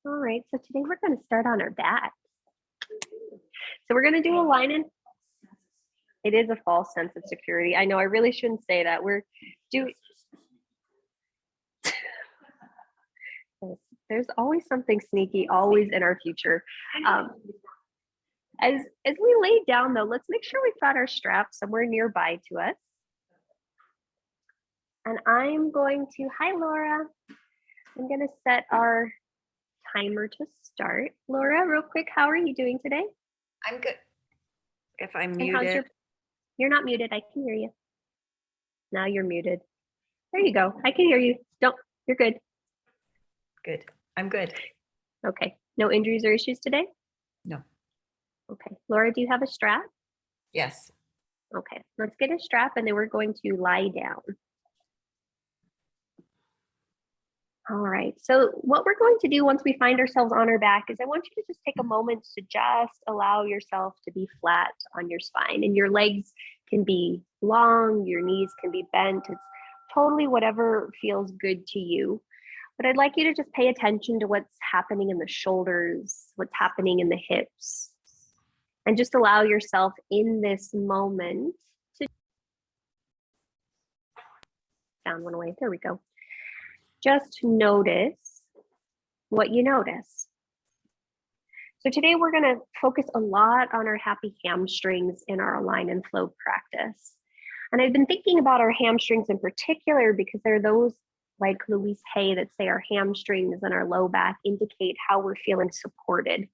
All right, so today we're going to start on our back. So we're going to do a line in. It is a false sense of security. I know I really shouldn't say that. We're doing. There's always something sneaky, always in our future. As we lay down though, let's make sure we've got our straps somewhere nearby to us. And I'm going to, hi Laura, I'm going to set our timer to start. Laura, real quick, how are you doing today? I'm good. If I'm muted. You're not muted, I can hear you. Now you're muted. There you go, I can hear you. You're good. Good, I'm good. Okay, no injuries or issues today? No. Okay, Laura, do you have a strap? Yes. Okay, let's get a strap and then we're going to lie down. All right, so what we're going to do once we find ourselves on our back is I want you to just take a moment to just allow yourself to be flat on your spine, and your legs can be long, your knees can be bent. It's totally whatever feels good to you. But I'd like you to just pay attention to what's happening in the shoulders, what's happening in the hips, and just allow yourself in this moment to sound went away. There we go. Just notice what you notice. So today we're going to focus a lot on our happy hamstrings in our align and flow practice. And I've been thinking about our hamstrings in particular because they're those, like Louise Hay, that say our hamstrings and our low back indicate how we're feeling supported.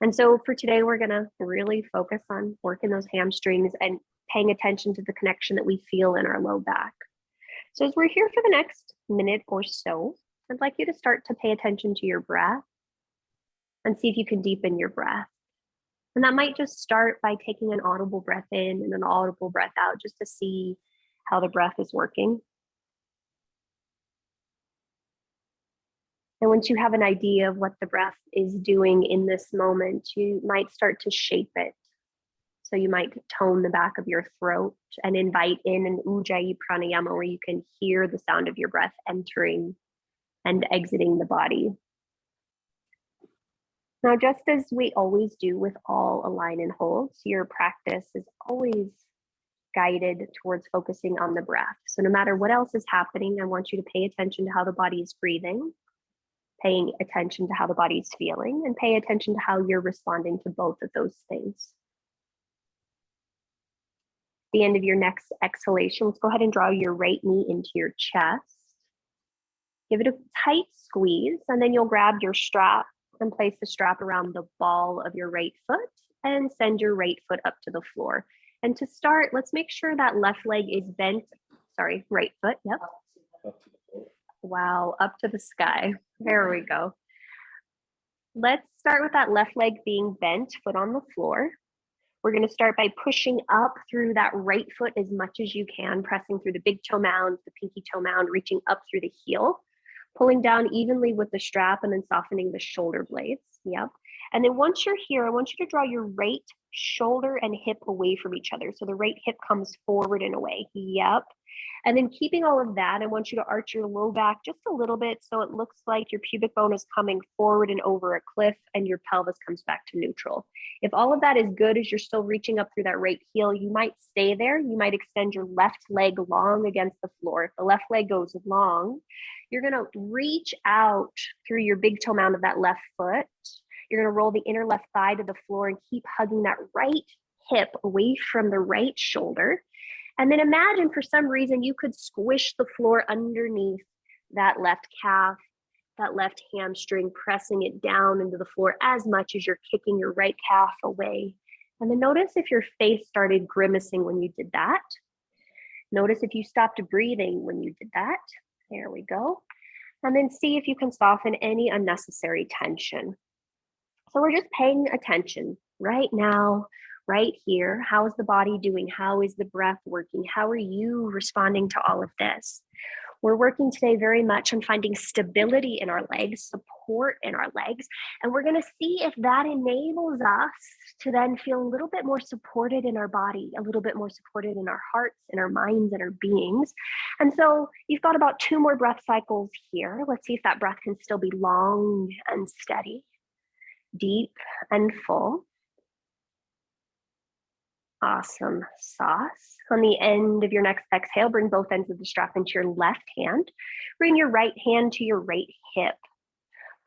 And so for today, we're going to really focus on working those hamstrings and paying attention to the connection that we feel in our low back. So as we're here for the next minute or so, I'd like you to start to pay attention to your breath and see if you can deepen your breath. And that might just start by taking an audible breath in and an audible breath out just to see how the breath is working. And once you have an idea of what the breath is doing in this moment, you might start to shape it. So you might tone the back of your throat and invite in an Ujjayi pranayama where you can hear the sound of your breath entering and exiting the body. Now, just as we always do with all align and holds, your practice is always guided towards focusing on the breath. So no matter what else is happening, I want you to pay attention to how the body is breathing, paying attention to how the body is feeling, and pay attention to how you're responding to both of those things. At the end of your next exhalation, let's go ahead and draw your right knee into your chest. Give it a tight squeeze, and then you'll grab your strap and place the strap around the ball of your right foot and send your right foot up to the floor. And to start, let's make sure that left leg is bent. Sorry, right foot, yep. Up to the floor. Wow, up to the sky. There we go. Let's start with that left leg being bent, foot on the floor. We're going to start by pushing up through that right foot as much as you can, pressing through the big toe mound, the pinky toe mound, reaching up through the heel, pulling down evenly with the strap and then softening the shoulder blades. Yep. And then once you're here, I want you to draw your right shoulder and hip away from each other. So the right hip comes forward and away. Yep. And then keeping all of that, I want you to arch your low back just a little bit so it looks like your pubic bone is coming forward and over a cliff and your pelvis comes back to neutral. If all of that is good as you're still reaching up through that right heel, you might stay there. You might extend your left leg long against the floor. If the left leg goes long, you're going to reach out through your big toe mound of that left foot. You're going to roll the inner left thigh to the floor and keep hugging that right hip away from the right shoulder. And then imagine for some reason you could squish the floor underneath that left calf, that left hamstring, pressing it down into the floor as much as you're kicking your right calf away. And then notice if your face started grimacing when you did that. Notice if you stopped breathing when you did that. There we go. And then see if you can soften any unnecessary tension. So we're just paying attention right now, right here. How is the body doing? How is the breath working? How are you responding to all of this? We're working today very much on finding stability in our legs, support in our legs, and we're going to see if that enables us to then feel a little bit more supported in our body, a little bit more supported in our hearts, in our minds, and our beings. And so you've got about 2 more breath cycles here. Let's see if that breath can still be long and steady, deep and full. Awesome sauce. On the end of your next exhale, bring both ends of the strap into your left hand. Bring your right hand to your right hip.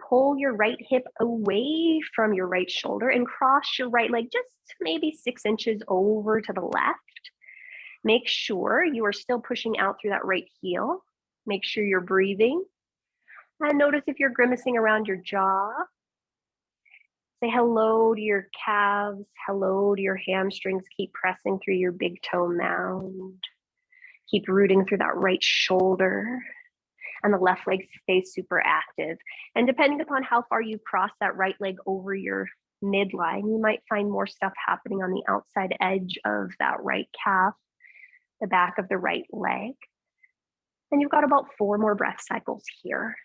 Pull your right hip away from your right shoulder and cross your right leg just maybe 6 inches over to the left. Make sure you are still pushing out through that right heel. Make sure you're breathing. And notice if you're grimacing around your jaw. Say hello to your calves, hello to your hamstrings. Keep pressing through your big toe mound. Keep rooting through that right shoulder. And the left leg stays super active. And depending upon how far you cross that right leg over your midline, you might find more stuff happening on the outside edge of that right calf, the back of the right leg. And you've got about 4 more breath cycles here.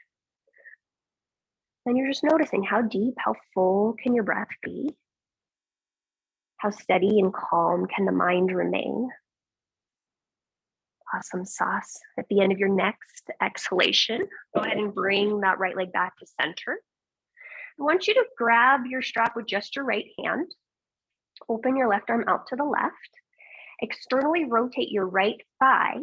And you're just noticing how deep, how full can your breath be? How steady and calm can the mind remain? Awesome sauce. At the end of your next exhalation, go ahead and bring that right leg back to center. I want you to grab your strap with just your right hand. Open your left arm out to the left. Externally rotate your right thigh.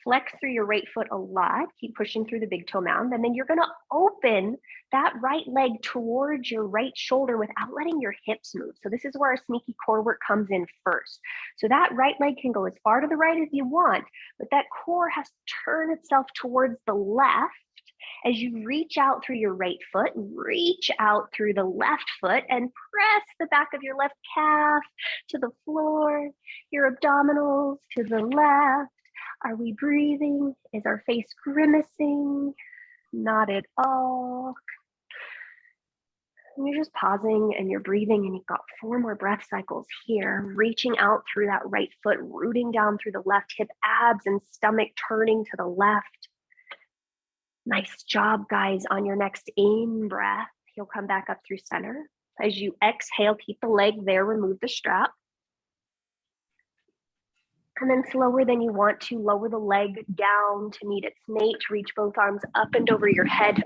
Flex through your right foot a lot. Keep pushing through the big toe mound. And then you're going to open that right leg towards your right shoulder without letting your hips move. So this is where our sneaky core work comes in first. So that right leg can go as far to the right as you want, but that core has to turn itself towards the left as you reach out through your right foot, reach out through the left foot and press the back of your left calf to the floor, your abdominals to the left. Are we breathing? Is our face grimacing? Not at all. And you're just pausing and you're breathing, and you've got 4 more breath cycles here, reaching out through that right foot, rooting down through the left hip, abs and stomach turning to the left. Nice job, guys. On your next in breath, you'll come back up through center. As you exhale, keep the leg there, remove the strap. And then slower than you want to, lower the leg down to meet its mate. Reach both arms up and over your head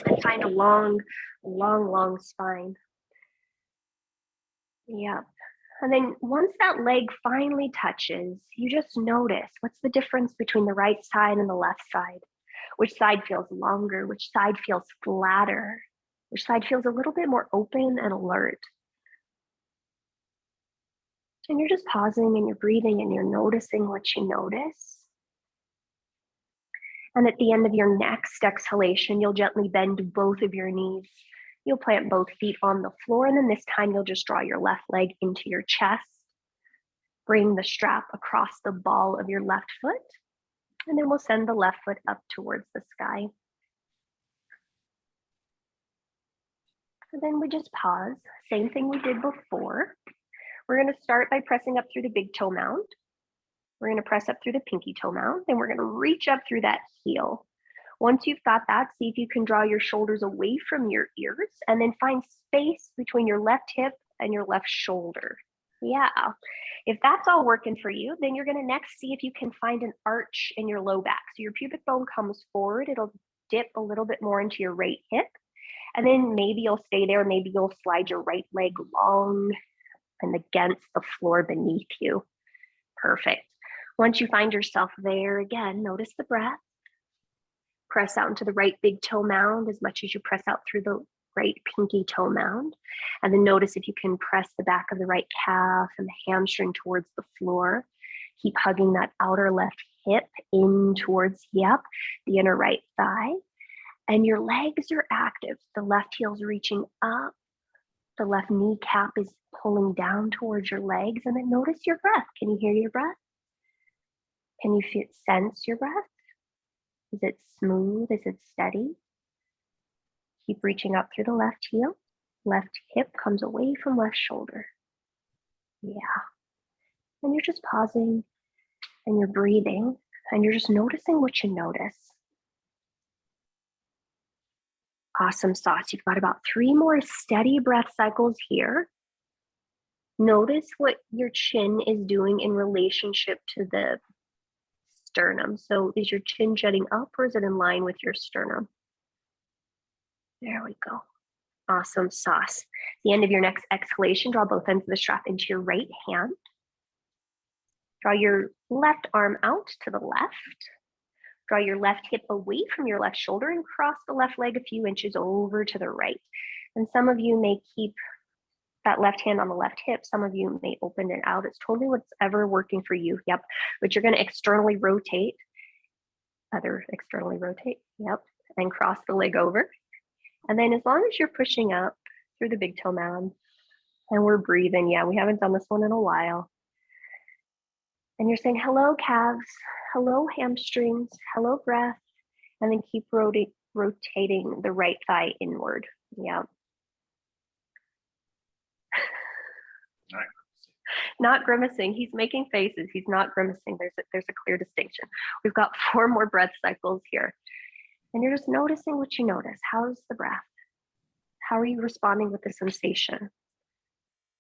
and find a long, long, long spine. Yep. And then once that leg finally touches, you just notice what's the difference between the right side and the left side. Which side feels longer? Which side feels flatter? Which side feels a little bit more open and alert? And you're just pausing and you're breathing and you're noticing what you notice. And at the end of your next exhalation, you'll gently bend both of your knees. You'll plant both feet on the floor, and then this time you'll just draw your left leg into your chest. Bring the strap across the ball of your left foot, and then we'll send the left foot up towards the sky. And then we just pause. Same thing we did before. We're going to start by pressing up through the big toe mound. We're going to press up through the pinky toe mound, and we're going to reach up through that heel. Once you've got that, see if you can draw your shoulders away from your ears and then find space between your left hip and your left shoulder. Yeah. If that's all working for you, then you're going to next see if you can find an arch in your low back. So your pubic bone comes forward. It'll dip a little bit more into your right hip. And then maybe you'll stay there. Maybe you'll slide your right leg long and against the floor beneath you. Perfect. Once you find yourself there, again, notice the breath. Press out into the right big toe mound as much as you press out through the right pinky toe mound. And then notice if you can press the back of the right calf and the hamstring towards the floor. Keep hugging that outer left hip in towards, yep, the inner right thigh. And your legs are active. The left heel's reaching up. The left kneecap is pulling down towards your legs. And then notice your breath. Can you hear your breath? Can you sense your breath? Is it smooth? Is it steady? Keep reaching up through the left heel. Left hip comes away from left shoulder. Yeah. And you're just pausing and you're breathing. And you're just noticing what you notice. Awesome sauce. You've got about 3 more steady breath cycles here. Notice what your chin is doing in relationship to the sternum. So is your chin jutting up or is it in line with your sternum? There we go. Awesome sauce. At the end of your next exhalation, draw both ends of the strap into your right hand. Draw your left arm out to the left. Draw your left hip away from your left shoulder and cross the left leg a few inches over to the right. And some of you may keep that left hand on the left hip. Some of you may open it out. It's totally whatever working for you. Yep. But you're going to externally rotate. Externally rotate. Yep. And cross the leg over. And then as long as you're pushing up through the big toe mound and we're breathing. Yeah, we haven't done this one in a while. And you're saying, hello, calves. Hello, hamstrings. Hello, breath. And then keep rotating the right thigh inward. Yeah. Not grimacing. He's making faces. He's not grimacing. There's a clear distinction. We've got 4 more breath cycles here. And you're just noticing what you notice. How's the breath? How are you responding with the sensation?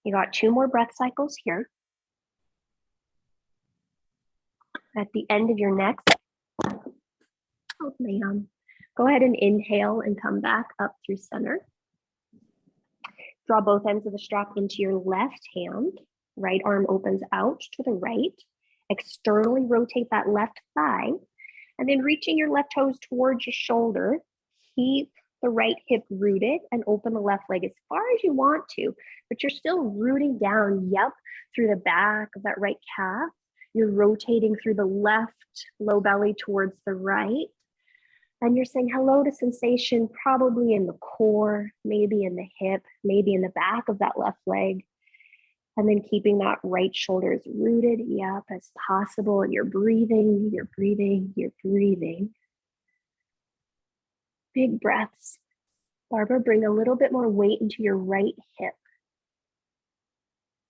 You got 2 more breath cycles here. At the end of your next, oh man, go ahead and inhale and come back up through center. Draw both ends of the strap into your left hand. Right arm opens out to the right. Externally rotate that left thigh. And then reaching your left toes towards your shoulder. Keep the right hip rooted and open the left leg as far as you want to. But you're still rooting down, yep, through the back of that right calf. You're rotating through the left low belly towards the right. And you're saying hello to sensation, probably in the core, maybe in the hip, maybe in the back of that left leg. And then keeping that right shoulder as rooted, yep, as possible. And you're breathing, you're breathing, you're breathing. Big breaths. Barbara, bring a little bit more weight into your right hip.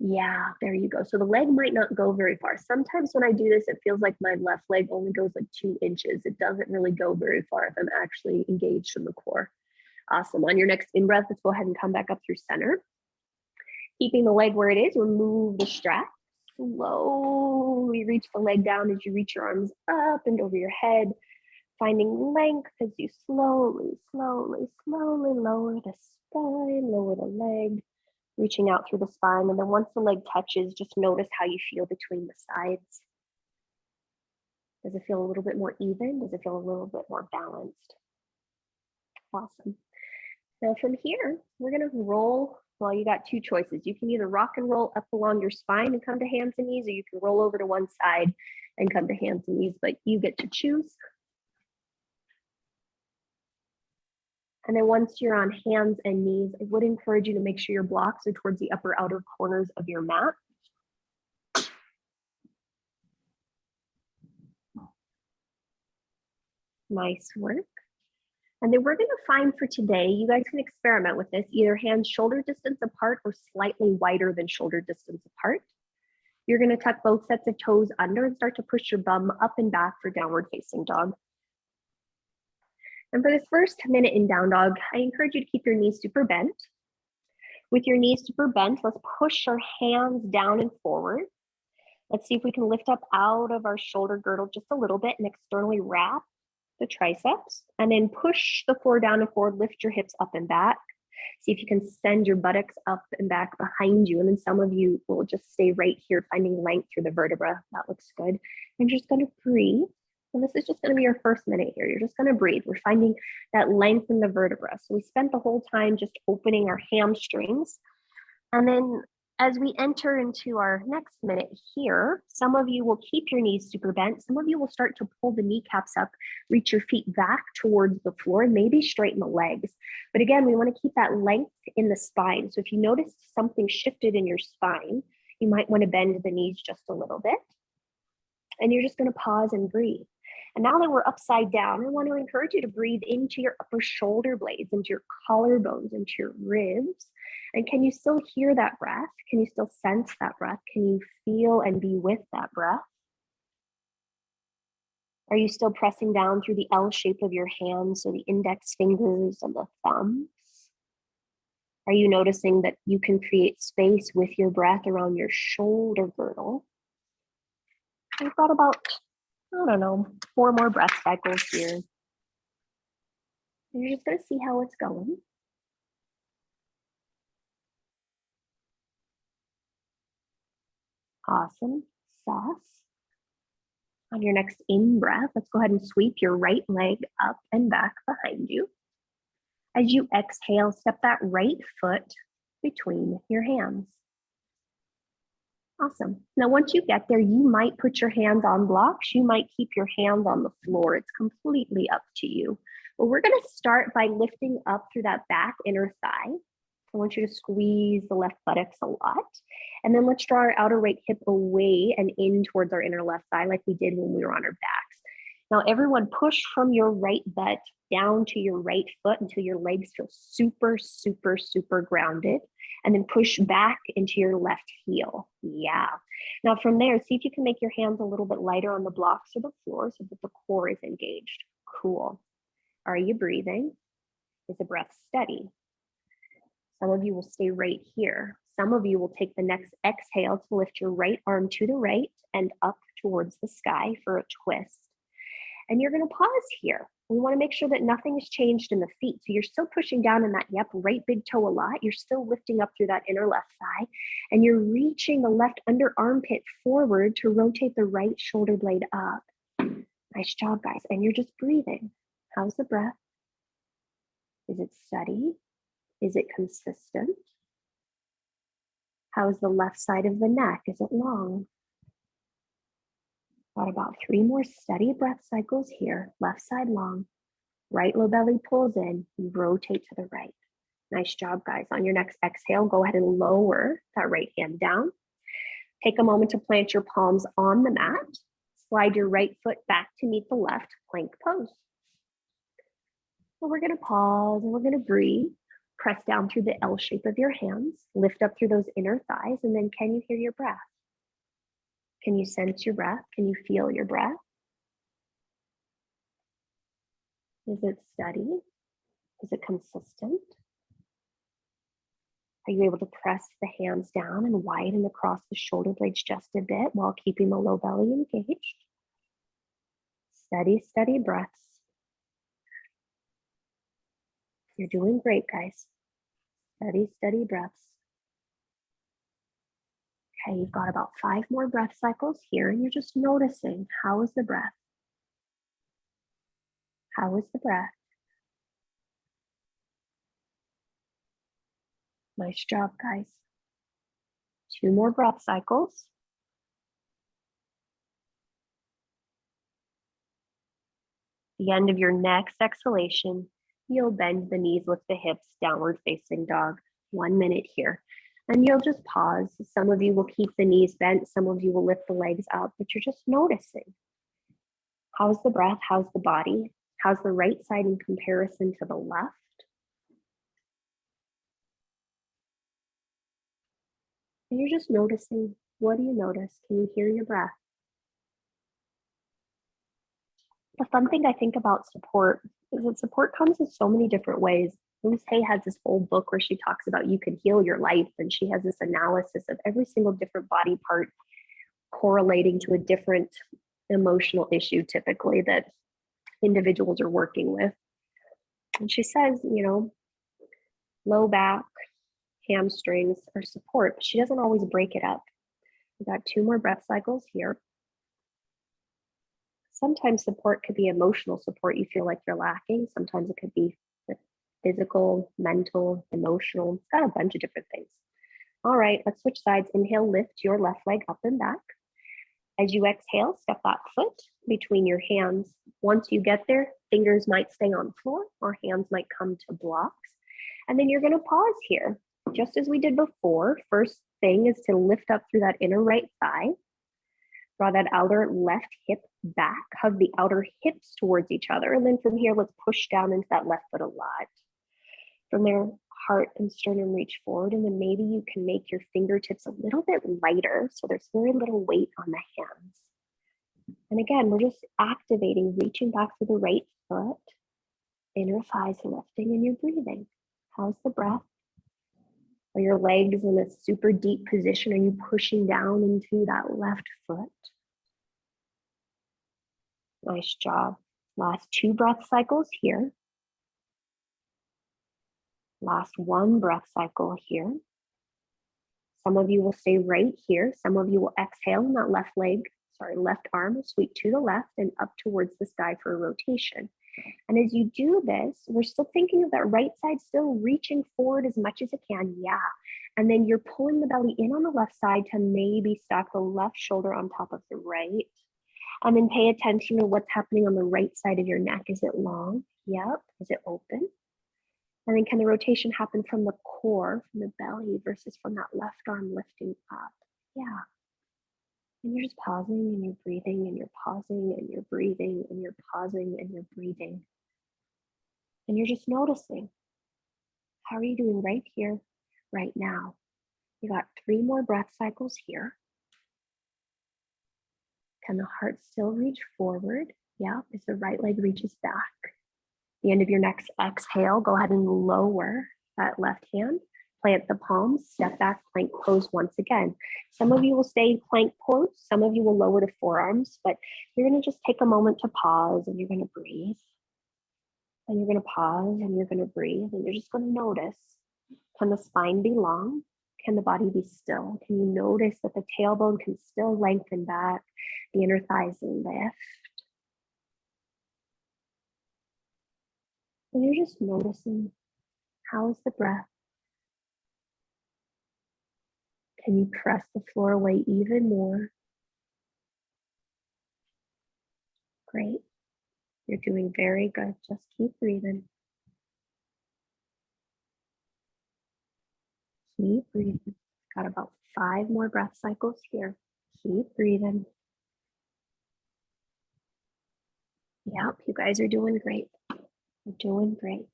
Yeah, there you go. So the leg might not go very far. Sometimes when I do this, it feels like my left leg only goes like 2 inches. It doesn't really go very far if I'm actually engaged in the core. Awesome. On your next in-breath, let's go ahead and come back up through center. Keeping the leg where it is, remove the strap. Slowly reach the leg down as you reach your arms up and over your head, finding length as you slowly lower the spine, lower the leg, reaching out through the spine. And then once the leg touches, just notice how you feel between the sides. Does it feel a little bit more even? Does it feel a little bit more balanced? Awesome. Now from here, we're gonna roll. Well, you got 2 choices. You can either rock and roll up along your spine and come to hands and knees, or you can roll over to one side and come to hands and knees, but you get to choose. And then once you're on hands and knees, I would encourage you to make sure your blocks are towards the upper outer corners of your mat. Nice work. And then we're going to find for today, you guys can experiment with this, either hands shoulder distance apart or slightly wider than shoulder distance apart. You're going to tuck both sets of toes under and start to push your bum up and back for downward facing dog. And for this first minute in down dog, I encourage you to keep your knees super bent. With your knees super bent, let's push our hands down and forward. Let's see if we can lift up out of our shoulder girdle just a little bit and externally wrap the triceps, and then push the floor down and forward, lift your hips up and back. See if you can send your buttocks up and back behind you. And then some of you will just stay right here, finding length through the vertebra. That looks good. And you're just going to breathe. And this is just going to be your first minute here. You're just going to breathe. We're finding that length in the vertebra. So we spent the whole time just opening our hamstrings. And then as we enter into our next minute here, some of you will keep your knees super bent. Some of you will start to pull the kneecaps up, reach your feet back towards the floor, and maybe straighten the legs. But again, we want to keep that length in the spine. So if you notice something shifted in your spine, you might want to bend the knees just a little bit. And you're just going to pause and breathe. And now that we're upside down, I want to encourage you to breathe into your upper shoulder blades, into your collarbones, into your ribs. And can you still hear that breath? Can you still sense that breath? Can you feel and be with that breath? Are you still pressing down through the L shape of your hands, so the index fingers and the thumbs? Are you noticing that you can create space with your breath around your shoulder girdle? We've got about, I don't know, 4 more breath cycles here. And you're just going to see how it's going. Awesome. Sauce. On your next in-breath, let's go ahead and sweep your right leg up and back behind you. As you exhale, step that right foot between your hands. Awesome. Now, once you get there, you might put your hands on blocks. You might keep your hands on the floor. It's completely up to you. But we're going to start by lifting up through that back inner thigh. I want you to squeeze the left buttocks a lot. And then let's draw our outer right hip away and in towards our inner left thigh like we did when we were on our backs. Now, everyone push from your right butt down to your right foot until your legs feel super, super, super grounded. And then push back into your left heel. Yeah. Now from there, see if you can make your hands a little bit lighter on the blocks or the floor so that the core is engaged. Cool. Are you breathing? Is the breath steady? Some of you will stay right here. Some of you will take the next exhale to lift your right arm to the right and up towards the sky for a twist. And you're going to pause here. We want to make sure that nothing has changed in the feet. So you're still pushing down in that, right big toe a lot. You're still lifting up through that inner left thigh. And you're reaching the left under armpit forward to rotate the right shoulder blade up. Nice job, guys. And you're just breathing. How's the breath? Is it steady? Is it consistent? How is the left side of the neck? Is it long? Got about 3 more steady breath cycles here. Left side long. Right low belly pulls in. You rotate to the right. Nice job, guys. On your next exhale, go ahead and lower that right hand down. Take a moment to plant your palms on the mat. Slide your right foot back to meet the left, plank pose. So we're going to pause and we're going to breathe. Press down through the L shape of your hands. Lift up through those inner thighs. And then can you hear your breath? Can you sense your breath? Can you feel your breath? Is it steady? Is it consistent? Are you able to press the hands down and widen across the shoulder blades just a bit while keeping the low belly engaged? Steady, steady breaths. You're doing great, guys. Steady, steady breaths. Okay, you've got about 5 more breath cycles here, and you're just noticing, how is the breath? How is the breath? Nice job, guys. 2 more breath cycles. The end of your next exhalation, you'll bend the knees, lift the hips, downward facing dog. 1 minute here. And you'll just pause. Some of you will keep the knees bent. Some of you will lift the legs up, but you're just noticing. How's the breath? How's the body? How's the right side in comparison to the left? And you're just noticing. What do you notice? Can you hear your breath? The fun thing I think about support is that support comes in so many different ways. Louise Hay has this whole book where she talks about you can heal your life, and she has this analysis of every single different body part correlating to a different emotional issue typically that individuals are working with. And she says, low back, hamstrings are support, but she doesn't always break it up. We've got 2 more breath cycles here. Sometimes support could be emotional support you feel like you're lacking. Sometimes it could be physical, mental, emotional. It's got a bunch of different things. All right, let's switch sides. Inhale, lift your left leg up and back. As you exhale, step that foot between your hands. Once you get there, fingers might stay on the floor or hands might come to blocks. And then you're going to pause here. Just as we did before, first thing is to lift up through that inner right thigh. Draw that outer left hip back. Hug the outer hips towards each other. And then from here, let's push down into that left foot a lot. From there, heart and sternum reach forward, and then maybe you can make your fingertips a little bit lighter so there's very little weight on the hands. And again, we're just activating, reaching back through the right foot, inner thighs lifting, and you're breathing. How's the breath? Are your legs in a super deep position? Are you pushing down into that left foot? Nice job. Last 2 breath cycles here. Last 1 breath cycle here. Some of you will stay right here. Some of you will exhale in that left arm, sweep to the left and up towards the sky for a rotation. And as you do this, we're still thinking of that right side, still reaching forward as much as it can. Yeah. And then you're pulling the belly in on the left side to maybe stack the left shoulder on top of the right. And then pay attention to what's happening on the right side of your neck. Is it long? Yep. Is it open? And then can the rotation happen from the core, from the belly versus from that left arm lifting up? Yeah. And you're just pausing and you're breathing and you're pausing and you're breathing and you're pausing and you're breathing. And you're just noticing. How are you doing right here, right now? You got 3 more breath cycles here. Can the heart still reach forward? Yeah, as the right leg reaches back. The end of your next exhale, go ahead and lower that left hand. Plant the palms, step back, plank pose once again. Some of you will stay plank pose. Some of you will lower to forearms, but you're going to just take a moment to pause and you're going to breathe. And you're going to pause and you're going to breathe and you're just going to notice. Can the spine be long? Can the body be still? Can you notice that the tailbone can still lengthen back, the inner thighs lift? And you're just noticing, how is the breath? Can you press the floor away even more? Great. You're doing very good. Just keep breathing. Keep breathing. Got about 5 more breath cycles here. Keep breathing. Yep, you guys are doing great. You're doing great.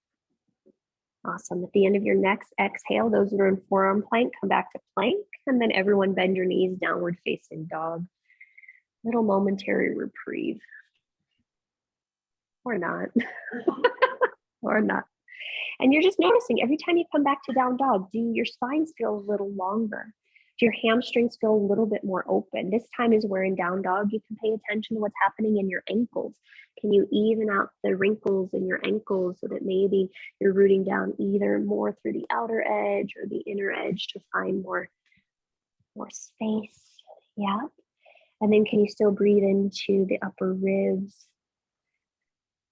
Awesome. At the end of your next exhale, those that are in forearm plank, come back to plank, and then everyone bend your knees, downward facing dog. Little momentary reprieve. Or not. Or not. And you're just noticing every time you come back to down dog, do your spines feel a little longer? Do your hamstrings feel a little bit more open? This time is where in down dog, you can pay attention to what's happening in your ankles. Can you even out the wrinkles in your ankles so that maybe you're rooting down either more through the outer edge or the inner edge to find more space? Yeah. And then can you still breathe into the upper ribs?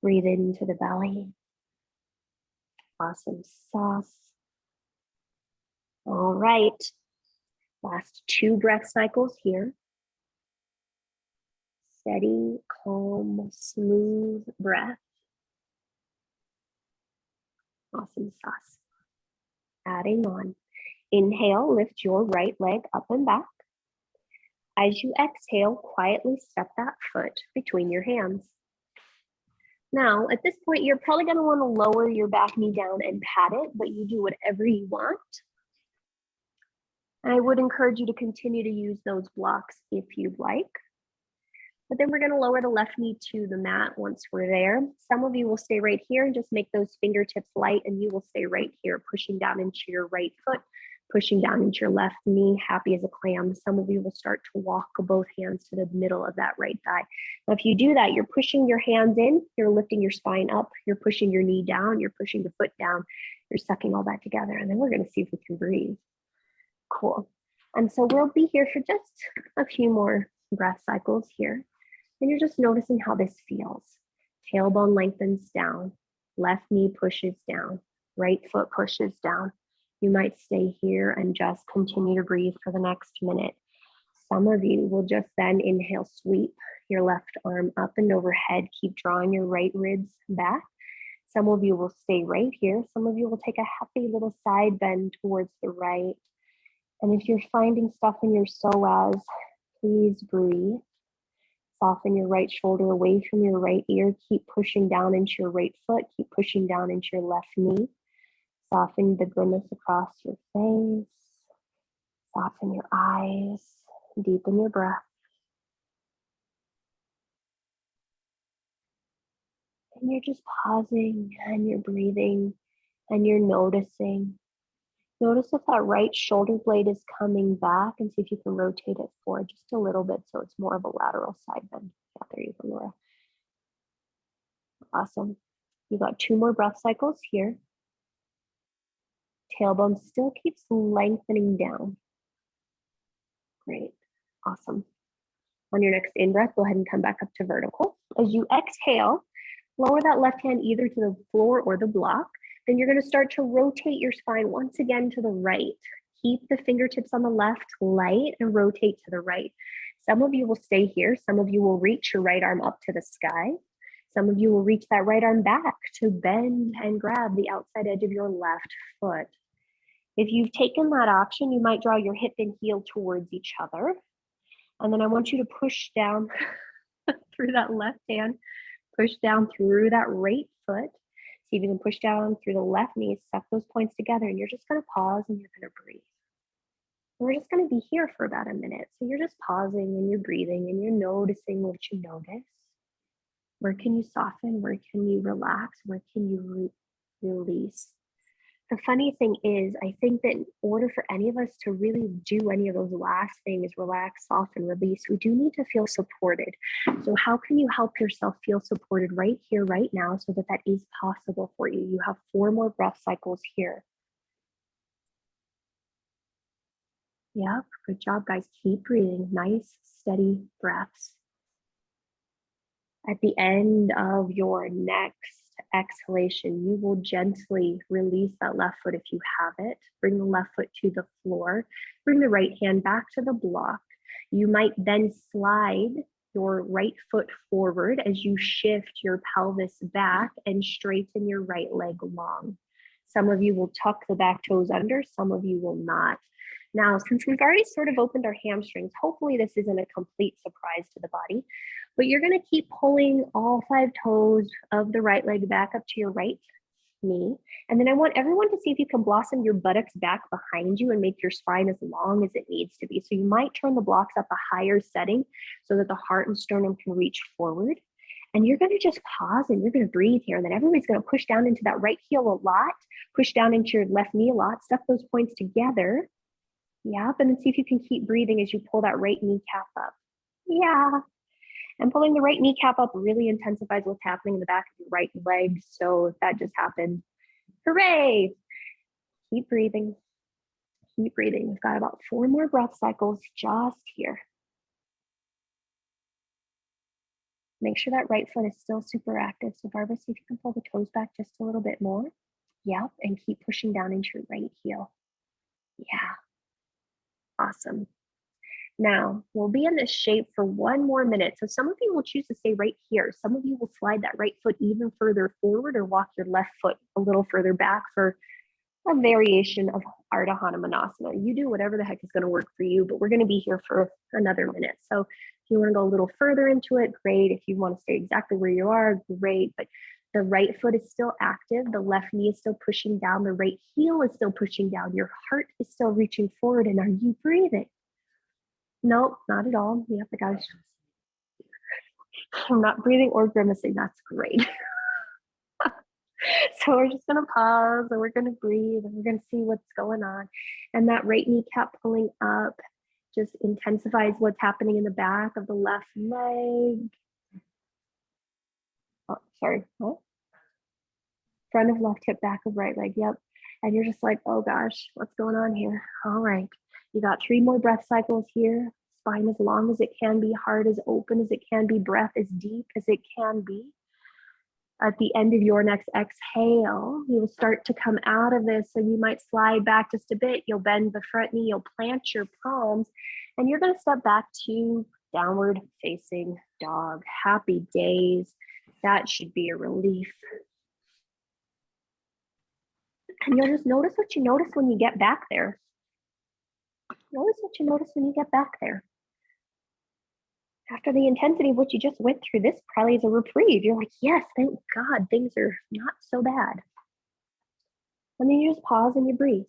Breathe into the belly. Awesome sauce. All right. Last 2 breath cycles here. Steady, calm, smooth breath. Awesome sauce. Adding on. Inhale, lift your right leg up and back. As you exhale, quietly step that foot between your hands. Now, at this point, you're probably going to want to lower your back knee down and pat it, but you do whatever you want. And I would encourage you to continue to use those blocks if you'd like. But then we're going to lower the left knee to the mat once we're there. Some of you will stay right here and just make those fingertips light, and you will stay right here, pushing down into your right foot, pushing down into your left knee, happy as a clam. Some of you will start to walk both hands to the middle of that right thigh. Now, if you do that, you're pushing your hands in, you're lifting your spine up, you're pushing your knee down, you're pushing the foot down, you're sucking all that together, and then we're going to see if we can breathe. Cool. And so we'll be here for just a few more breath cycles here. And you're just noticing how this feels. Tailbone lengthens down, left knee pushes down, right foot pushes down. You might stay here and just continue to breathe for the next minute. Some of you will just then inhale, sweep your left arm up and overhead. Keep drawing your right ribs back. Some of you will stay right here. Some of you will take a happy little side bend towards the right. And if you're finding stuff in your psoas, please breathe. Soften your right shoulder away from your right ear. Keep pushing down into your right foot. Keep pushing down into your left knee. Soften the grimace across your face. Soften your eyes. Deepen your breath. And you're just pausing and you're breathing and you're noticing. Notice if that right shoulder blade is coming back and see if you can rotate it forward just a little bit so it's more of a lateral side bend. Yeah, there you go, Laura. Awesome. You got 2 more breath cycles here. Tailbone still keeps lengthening down. Great. Awesome. On your next in-breath, go ahead and come back up to vertical. As you exhale, lower that left hand either to the floor or the block. Then you're going to start to rotate your spine once again to the right. Keep the fingertips on the left light and rotate to the right. Some of you will stay here. Some of you will reach your right arm up to the sky. Some of you will reach that right arm back to bend and grab the outside edge of your left foot. If you've taken that option, you might draw your hip and heel towards each other. And then I want you to push down through that left hand, push down through that right foot. See if you can push down through the left knee, suck those points together, and you're just going to pause and you're going to breathe. And we're just going to be here for about a minute. So you're just pausing and you're breathing and you're noticing what you notice. Where can you soften? Where can you relax? Where can you release? The funny thing is, I think that in order for any of us to really do any of those last things, relax, soften, release, we do need to feel supported. So how can you help yourself feel supported right here, right now, so that that is possible for you? You have 4 more breath cycles here. Yeah, good job, guys. Keep breathing. Nice, steady breaths. At the end of your next exhalation, you will gently release that left foot if you have it. Bring the left foot to the floor. Bring the right hand back to the block. You might then slide your right foot forward as you shift your pelvis back and straighten your right leg long. Some of you will tuck the back toes under, some of you will not. Now, since we've already sort of opened our hamstrings, hopefully this isn't a complete surprise to the body, but you're going to keep pulling all 5 toes of the right leg back up to your right knee. And then I want everyone to see if you can blossom your buttocks back behind you and make your spine as long as it needs to be. So you might turn the blocks up a higher setting so that the heart and sternum can reach forward. And you're going to just pause and you're going to breathe here. And then everybody's going to push down into that right heel a lot, push down into your left knee a lot, stuff those points together. Yeah, and then see if you can keep breathing as you pull that right kneecap up. Yeah. And pulling the right kneecap up really intensifies what's happening in the back of your right leg. So if that just happened, hooray! Keep breathing. Keep breathing. We've got about 4 more breath cycles just here. Make sure that right foot is still super active. So Barbara, see if you can pull the toes back just a little bit more. Yep, and keep pushing down into your right heel. Yeah. Awesome. Now, we'll be in this shape for 1 more minute. So some of you will choose to stay right here. Some of you will slide that right foot even further forward or walk your left foot a little further back for a variation of Ardha Hanumanasana. You do whatever the heck is going to work for you, but we're going to be here for another minute. So if you want to go a little further into it, great. If you want to stay exactly where you are, great. But the right foot is still active. The left knee is still pushing down. The right heel is still pushing down. Your heart is still reaching forward. And are you breathing? Nope, not at all. Yep, I got it. I'm not breathing or grimacing. That's great. So we're just going to pause and we're going to breathe and we're going to see what's going on. And that right kneecap pulling up just intensifies what's happening in the back of the left leg. Oh, sorry. What? Front of left hip, back of right leg. Yep. And you're just like, oh gosh, what's going on here? All right. You got 3 more breath cycles here. Spine as long as it can be, heart as open as it can be, breath as deep as it can be. At the end of your next exhale, you'll start to come out of this. So you might slide back just a bit. You'll bend the front knee, you'll plant your palms, and you're going to step back to downward facing dog. Happy days. That should be a relief. And you'll just notice what you notice when you get back there. Notice what you notice when you get back there. After the intensity of what you just went through, this probably is a reprieve. You're like, yes, thank God, things are not so bad. And then you just pause and you breathe.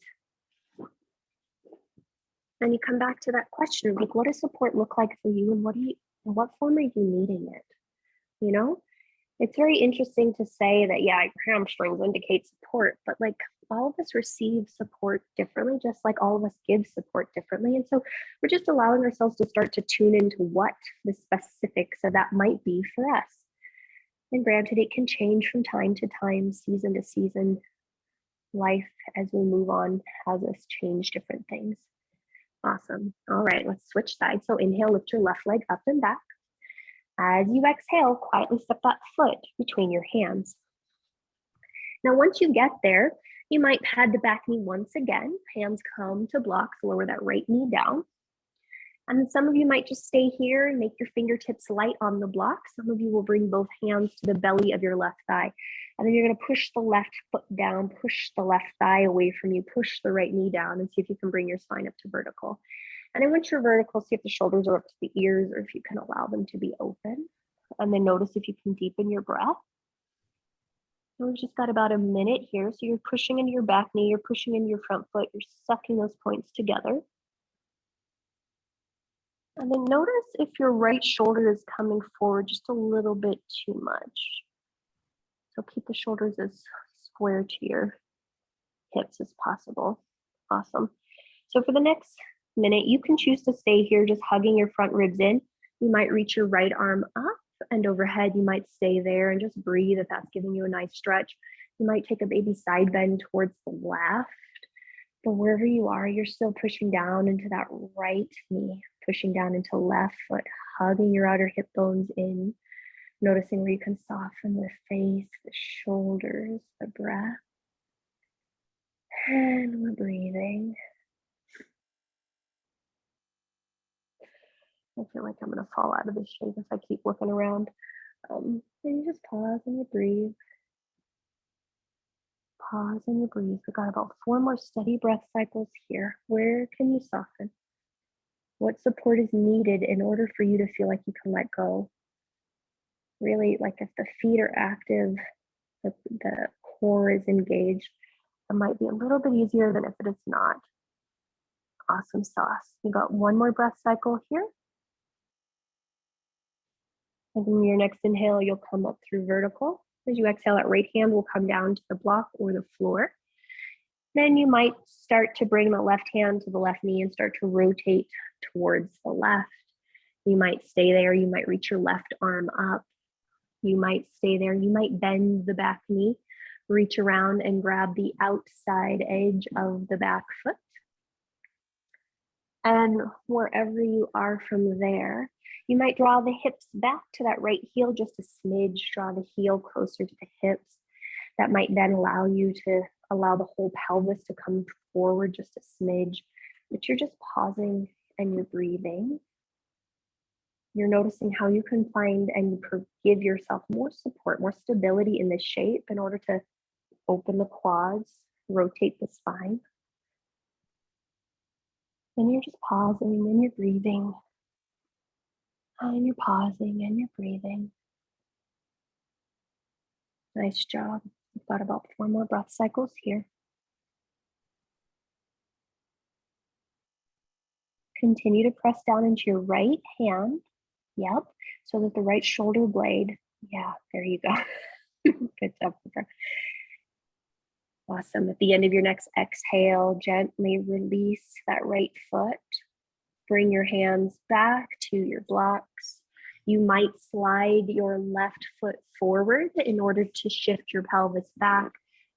And you come back to that question, like, what does support look like for you, and what form are you needing it? You know, It's very interesting to say that, yeah, your hamstrings indicate support, but like all of us receive support differently, just like all of us give support differently. And so we're just allowing ourselves to start to tune into what the specifics of that might be for us. And granted, it can change from time to time, season to season. Life as we move on has us change different things. Awesome. All right, let's switch sides. So inhale, lift your left leg up and back. As you exhale, quietly step that foot between your hands. Now, once you get there, you might pad the back knee once again. Hands come to blocks, lower that right knee down. And then some of you might just stay here and make your fingertips light on the block. Some of you will bring both hands to the belly of your left thigh. And then you're going to push the left foot down, push the left thigh away from you, push the right knee down, and see if you can bring your spine up to vertical. And then once you're vertical, see if the shoulders are up to the ears or if you can allow them to be open. And then notice if you can deepen your breath. And we've just got about a minute here. So you're pushing into your back knee, you're pushing into your front foot, you're sucking those points together. And then notice if your right shoulder is coming forward just a little bit too much. So keep the shoulders as square to your hips as possible. Awesome. So for the next minute, you can choose to stay here just hugging your front ribs in. You might reach your right arm up and overhead. You might stay there and just breathe if that's giving you a nice stretch. You might take a baby side bend towards the left. But wherever you are, you're still pushing down into that right knee, pushing down into left foot, hugging your outer hip bones in, noticing where you can soften the face, the shoulders, the breath. And we're breathing. I feel like I'm going to fall out of this shape if I keep looking around. And you just pause and you breathe. Pause and you breathe. We've got about 4 more steady breath cycles here. Where can you soften? What support is needed in order for you to feel like you can let go? Really, like if the feet are active, the core is engaged, it might be a little bit easier than if it is not. Awesome sauce. You got 1 more breath cycle here. And then your next inhale, you'll come up through vertical. As you exhale, that right hand will come down to the block or the floor. Then you might start to bring the left hand to the left knee and start to rotate towards the left. You might stay there. You might reach your left arm up. You might stay there. You might bend the back knee, reach around and grab the outside edge of the back foot. And wherever you are from there, you might draw the hips back to that right heel just a smidge, draw the heel closer to the hips. That might then allow you to allow the whole pelvis to come forward just a smidge, but you're just pausing and you're breathing. You're noticing how you can find and give yourself more support, more stability in this shape in order to open the quads, rotate the spine. And you're just pausing and you're breathing. And you're pausing and you're breathing. Nice job. We've got about 4 more breath cycles here. Continue to press down into your right hand. Yep. So that the right shoulder blade. Yeah, there you go. Good job, Cooper. Awesome. At the end of your next exhale, gently release that right foot. Bring your hands back to your blocks. You might slide your left foot forward in order to shift your pelvis back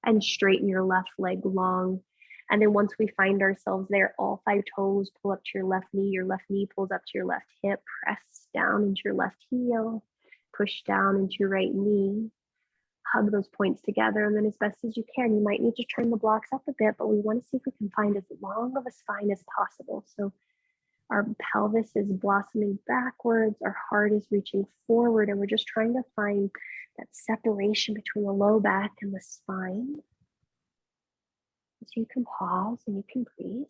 and straighten your left leg long. And then once we find ourselves there, all 5 toes pull up to your left knee pulls up to your left hip, press down into your left heel, push down into your right knee, hug those points together. And then as best as you can, you might need to turn the blocks up a bit, but we want to see if we can find as long of a spine as possible. So our pelvis is blossoming backwards, our heart is reaching forward, and we're just trying to find that separation between the low back and the spine. So you can pause and you can breathe.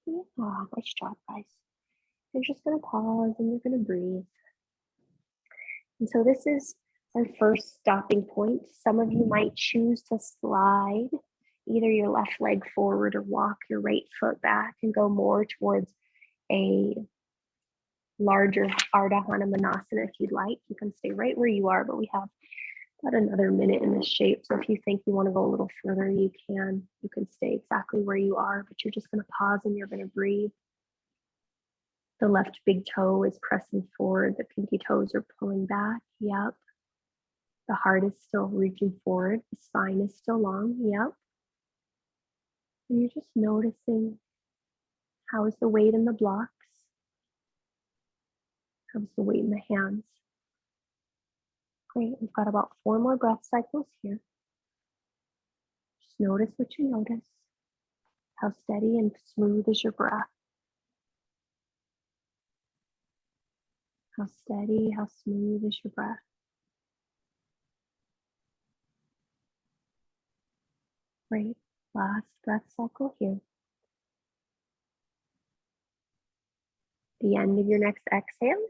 Yeah, nice job, guys. You're just going to pause and you're going to breathe. And so this is our first stopping point. Some of you might choose to slide either your left leg forward or walk your right foot back and go more towards a larger Ardha Hanumanasana if you'd like. You can stay right where you are, but we have About another minute in this shape. So if you think you want to go a little further, you can. You can stay exactly where you are, but you're just going to pause and you're going to breathe. The left big toe is pressing forward. The pinky toes are pulling back. Yep. The heart is still reaching forward. The spine is still long. Yep. And you're just noticing, how is the weight in the blocks? How's the weight in the hands? Great. We've got about 4 more breath cycles here. Just notice what you notice. How steady and smooth is your breath? How steady, how smooth is your breath? Great. Last breath cycle here. The end of your next exhale,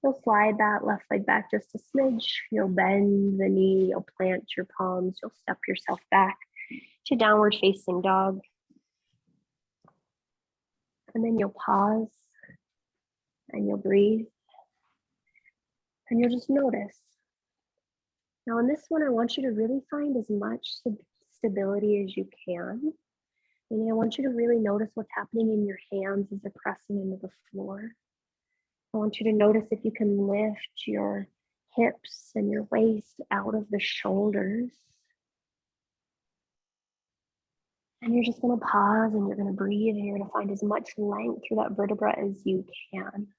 you'll slide that left leg back just a smidge. You'll bend the knee, you'll plant your palms, you'll step yourself back to downward facing dog. And then you'll pause and you'll breathe and you'll just notice. Now in this one, I want you to really find as much stability as you can. And I want you to really notice what's happening in your hands as they're pressing into the floor. I want you to notice if you can lift your hips and your waist out of the shoulders. And you're just going to pause and you're going to breathe and you're going to find as much length through that vertebra as you can.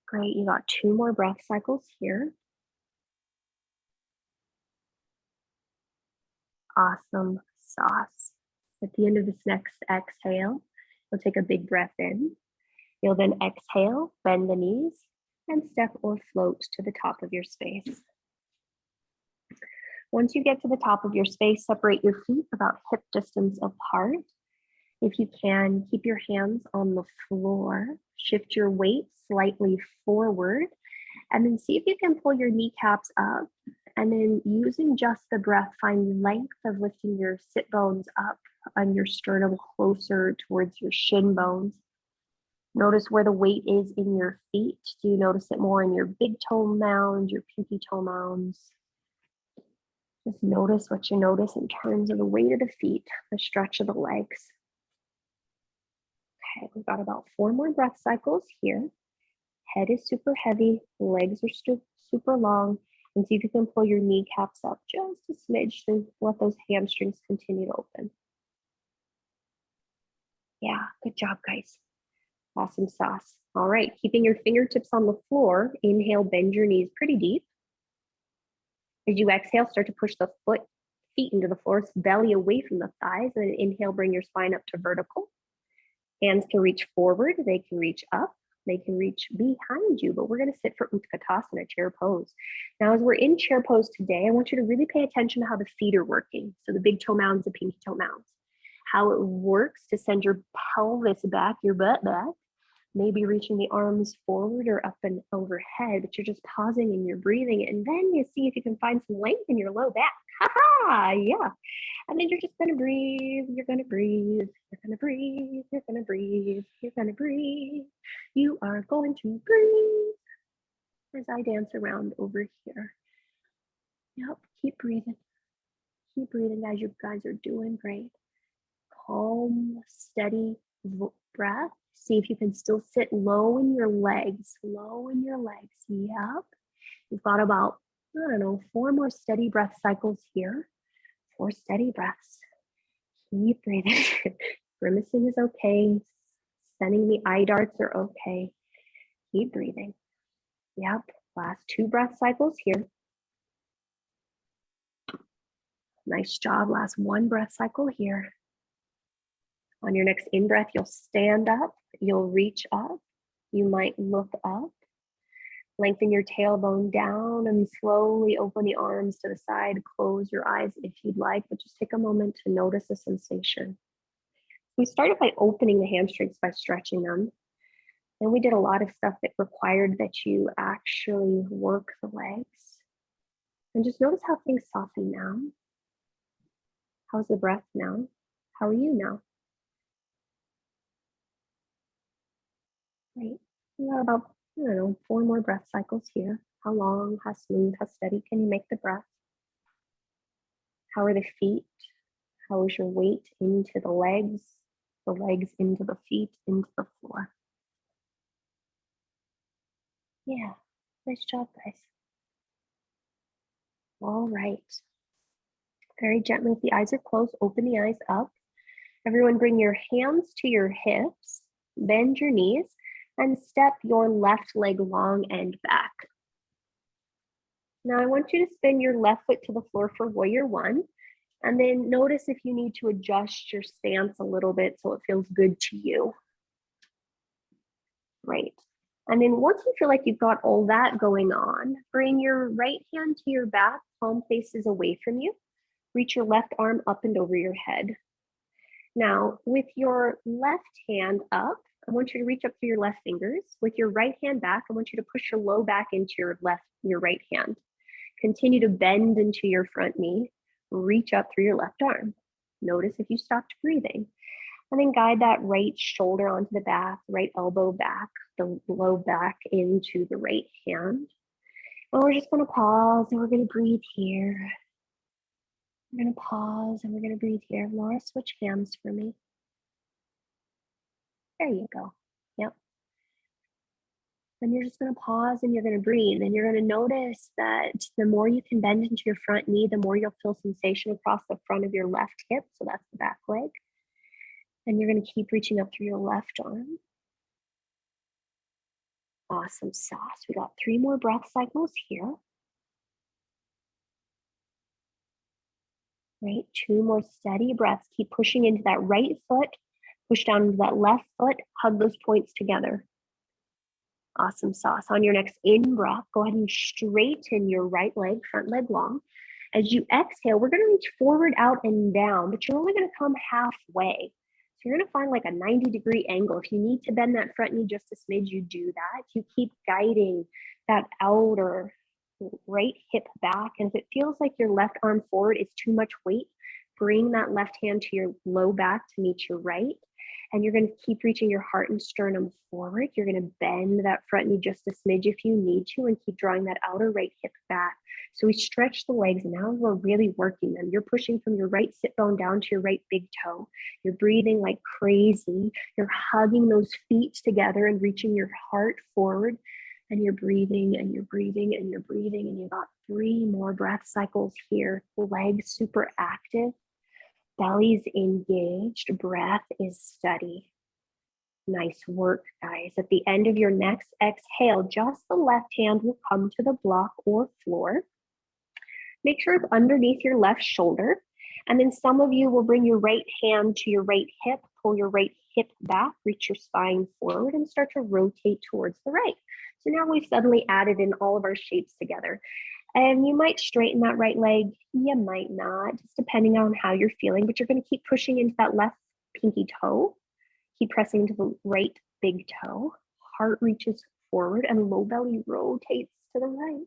Great, you got 2 more breath cycles here. Awesome sauce. At the end of this next exhale, you'll take a big breath in. You'll then exhale, bend the knees, and step or float to the top of your space. Once you get to the top of your space, separate your feet about hip distance apart. If you can, keep your hands on the floor, shift your weight slightly forward, and then see if you can pull your kneecaps up. And then using just the breath, find length of lifting your sit bones up on your sternum closer towards your shin bones. Notice where the weight is in your feet. Do you notice it more in your big toe mounds, your pinky toe mounds? Just notice what you notice in terms of the weight of the feet, the stretch of the legs. Okay, we've got about 4 more breath cycles here. Head is super heavy, legs are super long, and see if you can pull your kneecaps up just a smidge to let those hamstrings continue to open. Yeah, good job, guys. Awesome sauce. All right, keeping your fingertips on the floor, inhale, bend your knees pretty deep. As you exhale, start to push the feet into the floor, belly away from the thighs, and then inhale, bring your spine up to vertical. Hands can reach forward, they can reach up, they can reach behind you, but we're gonna sit for Utkatasana, chair pose. Now, as we're in chair pose today, I want you to really pay attention to how the feet are working. So the big toe mounds, the pinky toe mounds. How it works to send your pelvis back, your butt back, maybe reaching the arms forward or up and overhead, but you're just pausing and you're breathing. And then you see if you can find some length in your low back. Ha-ha, yeah. And then you're just gonna breathe, you're gonna breathe, you're gonna breathe, you're gonna breathe, you're gonna breathe. You are going to breathe as I dance around over here. Yep, keep breathing. Keep breathing, guys. You guys are doing great. Calm, steady breath. See if you can still sit low in your legs, low in your legs. Yep. You've got about, 4 more steady breath cycles here. 4 steady breaths. Keep breathing. Grimacing is okay. Sending the eye darts are okay. Keep breathing. Yep. Last 2 breath cycles here. Nice job. Last 1 breath cycle here. On your next in-breath, you'll stand up, you'll reach up, you might look up, lengthen your tailbone down and slowly open the arms to the side, close your eyes if you'd like, but just take a moment to notice the sensation. We started by opening the hamstrings by stretching them. Then we did a lot of stuff that required that you actually work the legs. And just notice how things soften now. How's the breath now? How are you now? Great. We got about, 4 more breath cycles here. How long, how smooth, how steady can you make the breath? How are the feet? How is your weight into the legs into the feet, into the floor? Yeah, nice job, guys. All right. Very gently, if the eyes are closed, open the eyes up. Everyone bring your hands to your hips, bend your knees, and step your left leg long and back. Now I want you to spin your left foot to the floor for warrior one, and then notice if you need to adjust your stance a little bit so it feels good to you. Right. And then once you feel like you've got all that going on, bring your right hand to your back, palm faces away from you. Reach your left arm up and over your head. Now, with your left hand up, I want you to reach up through your left fingers. With your right hand back, I want you to push your low back into your right hand. Continue to bend into your front knee. Reach up through your left arm. Notice if you stopped breathing. And then guide that right shoulder onto the back, right elbow back, the low back into the right hand. And we're just going to pause and we're going to breathe here. We're going to pause and we're going to breathe here. Laura, switch hands for me. There you go. Yep. And you're just going to pause and you're going to breathe. And you're going to notice that the more you can bend into your front knee, the more you'll feel sensation across the front of your left hip. So that's the back leg. And you're going to keep reaching up through your left arm. Awesome sauce. We got 3 more breath cycles here. Right, 2 more steady breaths. Keep pushing into that right foot. Push down into that left foot. Hug those points together. Awesome sauce. On your next in-breath, go ahead and straighten your right leg, front leg long. As you exhale, we're going to reach forward, out, and down, but you're only going to come halfway. So you're going to find like a 90-degree angle. If you need to bend that front knee just a smidge, you do that. You keep guiding that outer right hip back. And if it feels like your left arm forward is too much weight, bring that left hand to your low back to meet your right. And you're going to keep reaching your heart and sternum forward. You're going to bend that front knee just a smidge if you need to, and keep drawing that outer right hip back. So we stretch the legs, and now we're really working them. You're pushing from your right sit bone down to your right big toe. You're breathing like crazy. You're hugging those feet together and reaching your heart forward. And you're breathing and you're breathing and you're breathing. And you've got 3 more breath cycles here. Legs super active. Belly's engaged, breath is steady. Nice work, guys. At the end of your next exhale, just the left hand will come to the block or floor. Make sure it's underneath your left shoulder. And then some of you will bring your right hand to your right hip, pull your right hip back, reach your spine forward, and start to rotate towards the right. So now we've suddenly added in all of our shapes together. And you might straighten that right leg, you might not, just depending on how you're feeling, but you're going to keep pushing into that left pinky toe. Keep pressing into the right big toe. Heart reaches forward and low belly rotates to the right.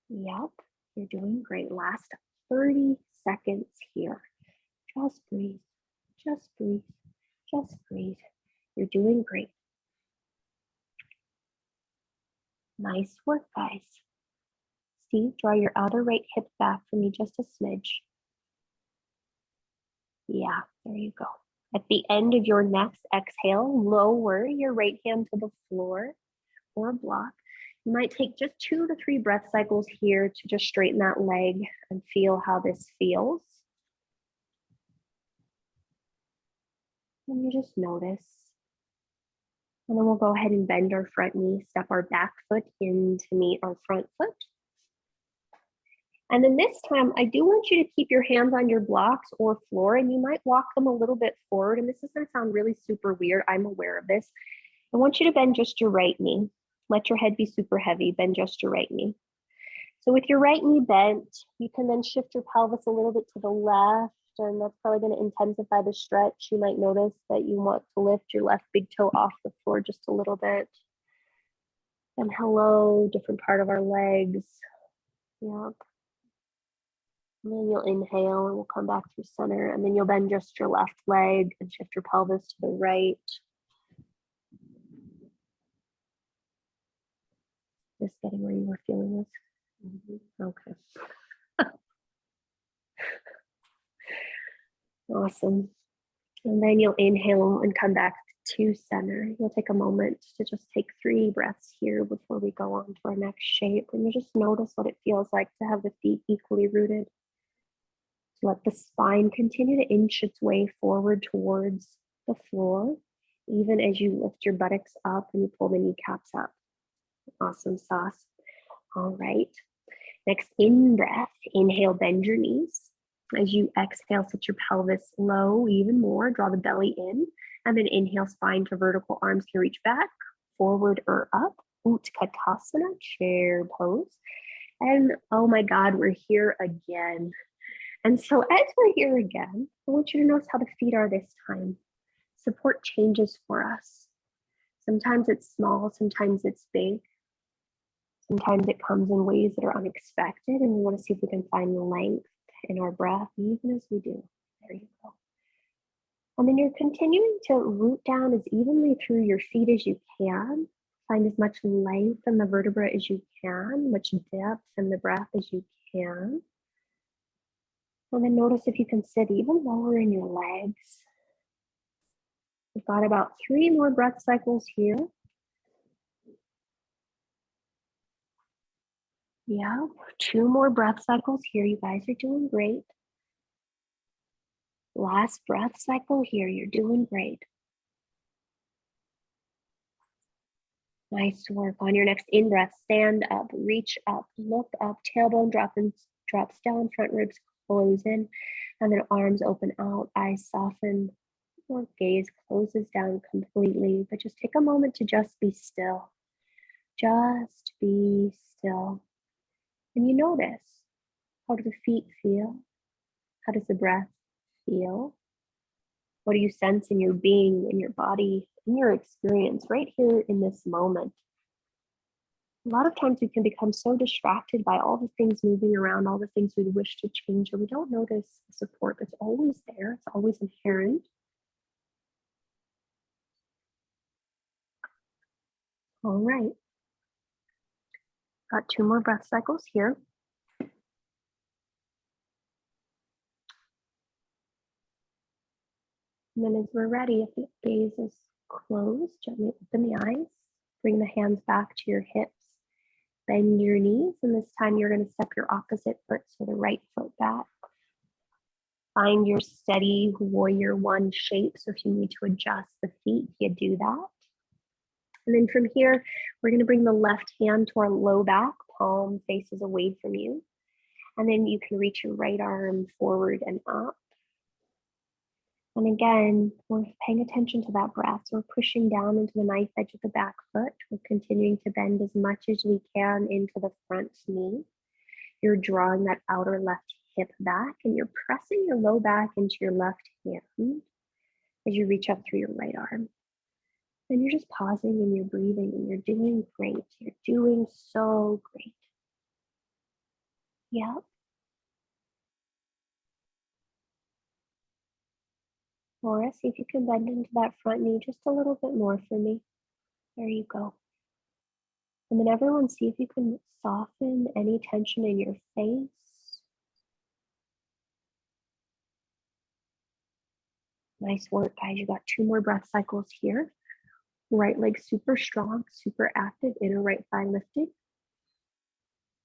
Yep, you're doing great. Last 30 seconds here. Just breathe, just breathe, just breathe. You're doing great. Nice work, guys. Steve, draw your outer right hip back for me just a smidge. Yeah, there you go. At the end of your next exhale, lower your right hand to the floor or block. You might take just 2 to 3 breath cycles here to just straighten that leg and feel how this feels. And you just notice. And then we'll go ahead and bend our front knee, step our back foot in to meet our front foot. And then this time, I do want you to keep your hands on your blocks or floor, and you might walk them a little bit forward. And this is going to sound really super weird. I'm aware of this. I want you to bend just your right knee. Let your head be super heavy. Bend just your right knee. So with your right knee bent, you can then shift your pelvis a little bit to the left, and that's probably going to intensify the stretch. You might notice that you want to lift your left big toe off the floor just a little bit. And hello, different part of our legs. Yep. And then you'll inhale and we'll come back through center, and then you'll bend just your left leg and shift your pelvis to the right. this getting where you were feeling this? Okay. Awesome. And then you'll inhale and come back to center. You'll take a moment to just take 3 breaths here before we go on to our next shape. And you just notice what it feels like to have the feet equally rooted. To let the spine continue to inch its way forward towards the floor, even as you lift your buttocks up and you pull the kneecaps up. Awesome sauce. All right. Next in breath, inhale, bend your knees. As you exhale, sit your pelvis low even more, draw the belly in, and then inhale, spine to vertical, arms can reach back, forward or up, Utkatasana, chair pose. And oh my God, we're here again. And so as we're here again, I want you to notice how the feet are this time. Support changes for us. Sometimes it's small, sometimes it's big. Sometimes it comes in ways that are unexpected, and we want to see if we can find length in our breath, even as we do. There you go. And then you're continuing to root down as evenly through your feet as you can. Find as much length in the vertebra as you can, much depth in the breath as you can. And then notice if you can sit even lower in your legs. We've got about 3 more breath cycles here. Yeah, 2 more breath cycles here. You guys are doing great. Last breath cycle here. You're doing great. Nice work. On your next in-breath, stand up, reach up, look up, tailbone drops down, front ribs close in, and then arms open out, eyes soften, or gaze closes down completely. But just take a moment to just be still. Just be still. And you notice, how do the feet feel? How does the breath feel? What do you sense in your being, in your body, in your experience right here in this moment? A lot of times we can become so distracted by all the things moving around, all the things we wish to change, and we don't notice the support that's always there. It's always inherent. All right. Got 2 more breath cycles here. And then as we're ready, if the gaze is closed, gently open the eyes, bring the hands back to your hips, bend your knees, and this time you're going to step your opposite foot, so the right foot back. Find your steady warrior 1 shape, so if you need to adjust the feet, you do that. And then from here, we're going to bring the left hand to our low back, palm faces away from you. And then you can reach your right arm forward and up. And again, we're paying attention to that breath. So we're pushing down into the knife edge of the back foot. We're continuing to bend as much as we can into the front knee. You're drawing that outer left hip back, and you're pressing your low back into your left hand as you reach up through your right arm. And you're just pausing and you're breathing, and you're doing great. You're doing so great. Yep. Laura, see if you can bend into that front knee just a little bit more for me. There you go. And then everyone, see if you can soften any tension in your face. Nice work, guys. You got 2 more breath cycles here. Right leg super strong, super active, inner right thigh lifted.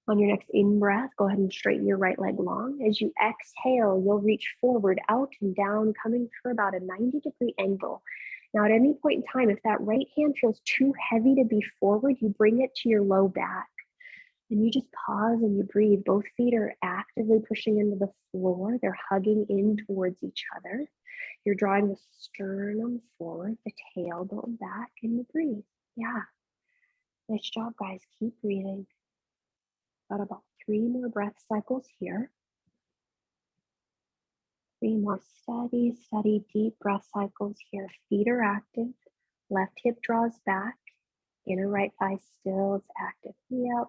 On your next in-breath, go ahead and straighten your right leg long. As you exhale, you'll reach forward, out and down, coming for about a 90-degree angle. Now, at any point in time, if that right hand feels too heavy to be forward, you bring it to your low back. And you just pause and you breathe. Both feet are actively pushing into the floor. They're hugging in towards each other. You're drawing the sternum forward, the tailbone back, and you breathe. Yeah. Nice job, guys. Keep breathing. Got about 3 more breath cycles here. 3 more steady, deep breath cycles here. Feet are active. Left hip draws back. Inner right thigh still is active. Yep.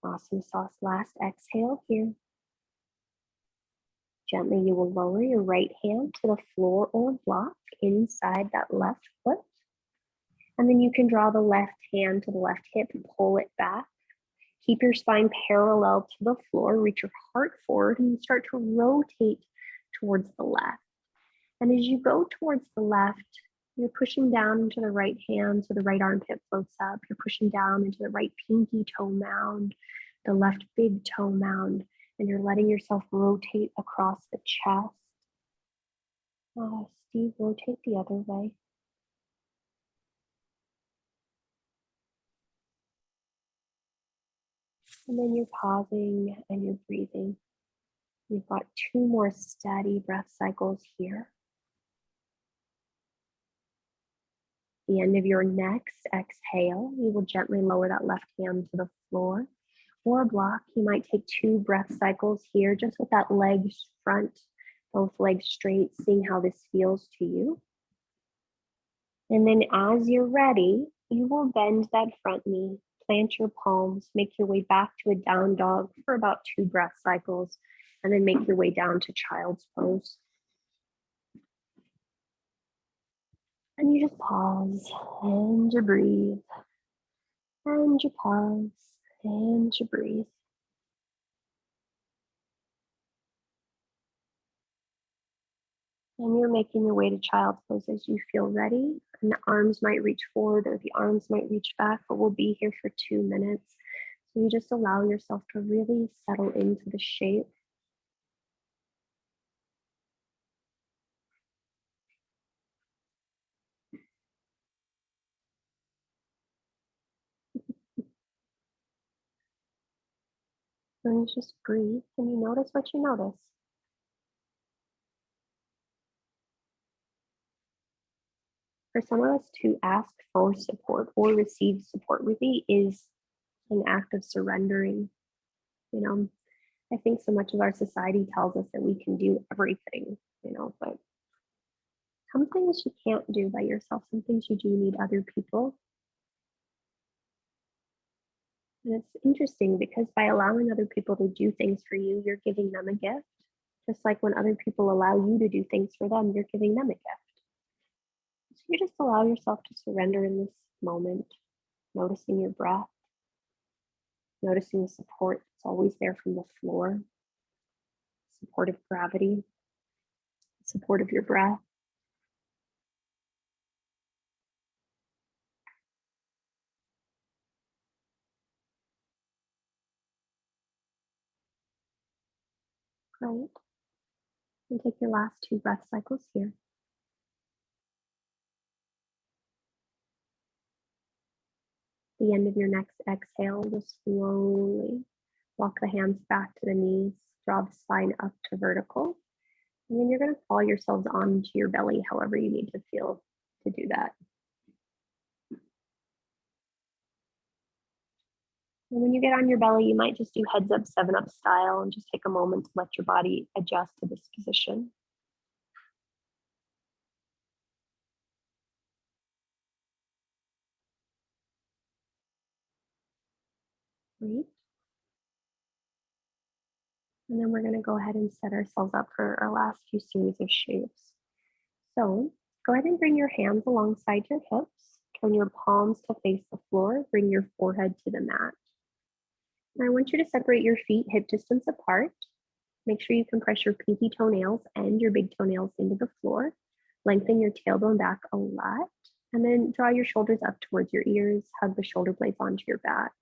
Awesome sauce. Last exhale here. Gently, you will lower your right hand to the floor or block inside that left foot. And then you can draw the left hand to the left hip, pull it back. Keep your spine parallel to the floor, reach your heart forward, and start to rotate towards the left. And as you go towards the left, you're pushing down into the right hand so the right armpit floats up. You're pushing down into the right pinky toe mound, the left big toe mound, and you're letting yourself rotate across the chest. Steve, rotate the other way. And then you're pausing and you're breathing. You've got 2 more steady breath cycles here. The end of your next exhale, you will gently lower that left hand to the floor or block. You might take 2 breath cycles here, just with that leg front, both legs straight, seeing how this feels to you. And then as you're ready, you will bend that front knee, plant your palms, make your way back to a down dog for about 2 breath cycles, and then make your way down to child's pose. And you just pause and you breathe. And you pause and you breathe. And you're making your way to child's pose as you feel ready. And the arms might reach forward or the arms might reach back, but we'll be here for 2 minutes. So you just allow yourself to really settle into the shape. And just breathe and you notice what you notice. For some of us, to ask for support or receive support really is an act of surrendering. I think so much of our society tells us that we can do everything, but some things you can't do by yourself. Some things you do need other people. And it's interesting because by allowing other people to do things for you, you're giving them a gift. Just like when other people allow you to do things for them, you're giving them a gift. So you just allow yourself to surrender in this moment, noticing your breath, noticing the support that's always there from the floor, support of gravity, support of your breath. Great. And take your last 2 breath cycles here. The end of your next exhale, just slowly walk the hands back to the knees, draw the spine up to vertical. And then you're going to fall yourselves onto your belly, however you need to feel to do that. And when you get on your belly, you might just do heads up, 7-up style and just take a moment to let your body adjust to this position. Great. And then we're going to go ahead and set ourselves up for our last few series of shapes. So go ahead and bring your hands alongside your hips. Turn your palms to face the floor. Bring your forehead to the mat. And I want you to separate your feet hip distance apart. Make sure you compress your pinky toenails and your big toenails into the floor. Lengthen your tailbone back a lot. And then draw your shoulders up towards your ears. Hug the shoulder blades onto your back.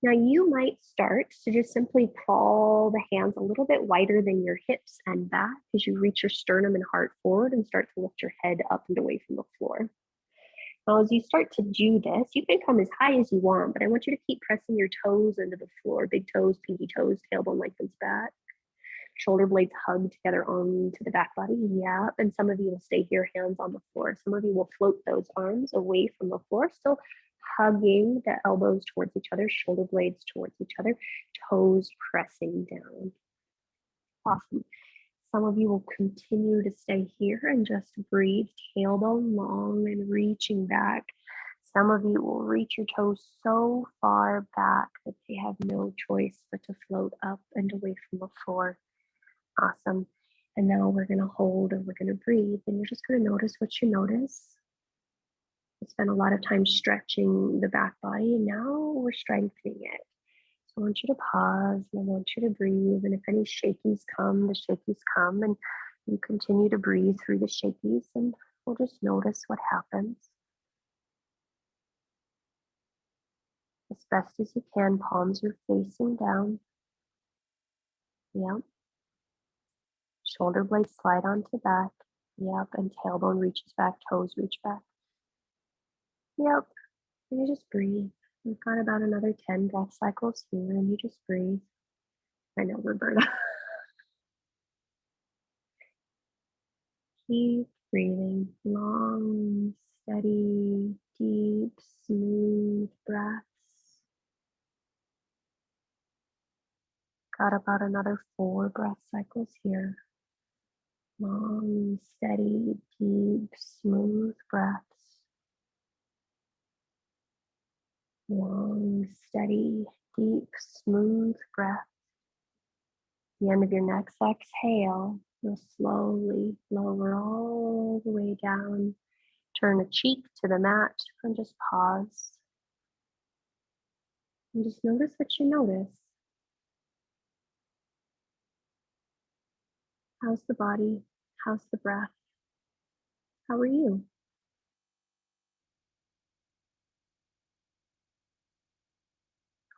Now you might start to just simply crawl the hands a little bit wider than your hips and back as you reach your sternum and heart forward and start to lift your head up and away from the floor. Now, as you start to do this, you can come as high as you want, but I want you to keep pressing your toes into the floor, big toes, pinky toes, tailbone lengthens back. Shoulder blades hug together onto the back body. Yeah, and some of you will stay here, hands on the floor. Some of you will float those arms away from the floor, still hugging the elbows towards each other, shoulder blades towards each other, toes pressing down. Awesome. Some of you will continue to stay here and just breathe, tailbone long and reaching back. Some of you will reach your toes so far back that they have no choice but to float up and away from the floor. Awesome. And now we're going to hold and we're going to breathe. And you're just going to notice what you notice. spent a lot of time stretching the back body, and now we're strengthening it. So I want you to pause, and I want you to breathe. And if any shakies come, the shakies come, and you continue to breathe through the shakies, and we'll just notice what happens. As best as you can, palms are facing down. Yep. Shoulder blades slide onto back. Yep. And tailbone reaches back, toes reach back. Yep. And you just breathe. We've got about another 10 breath cycles here, and you just breathe. I know, Roberta. Keep breathing. Long, steady, deep, smooth breaths. Got about another 4 breath cycles here. Long, steady, deep, smooth breaths. Long, steady, deep, smooth breath. The end of your next exhale, you'll slowly lower all the way down. Turn a cheek to the mat and just pause. And just notice what you notice. How's the body? How's the breath? How are you?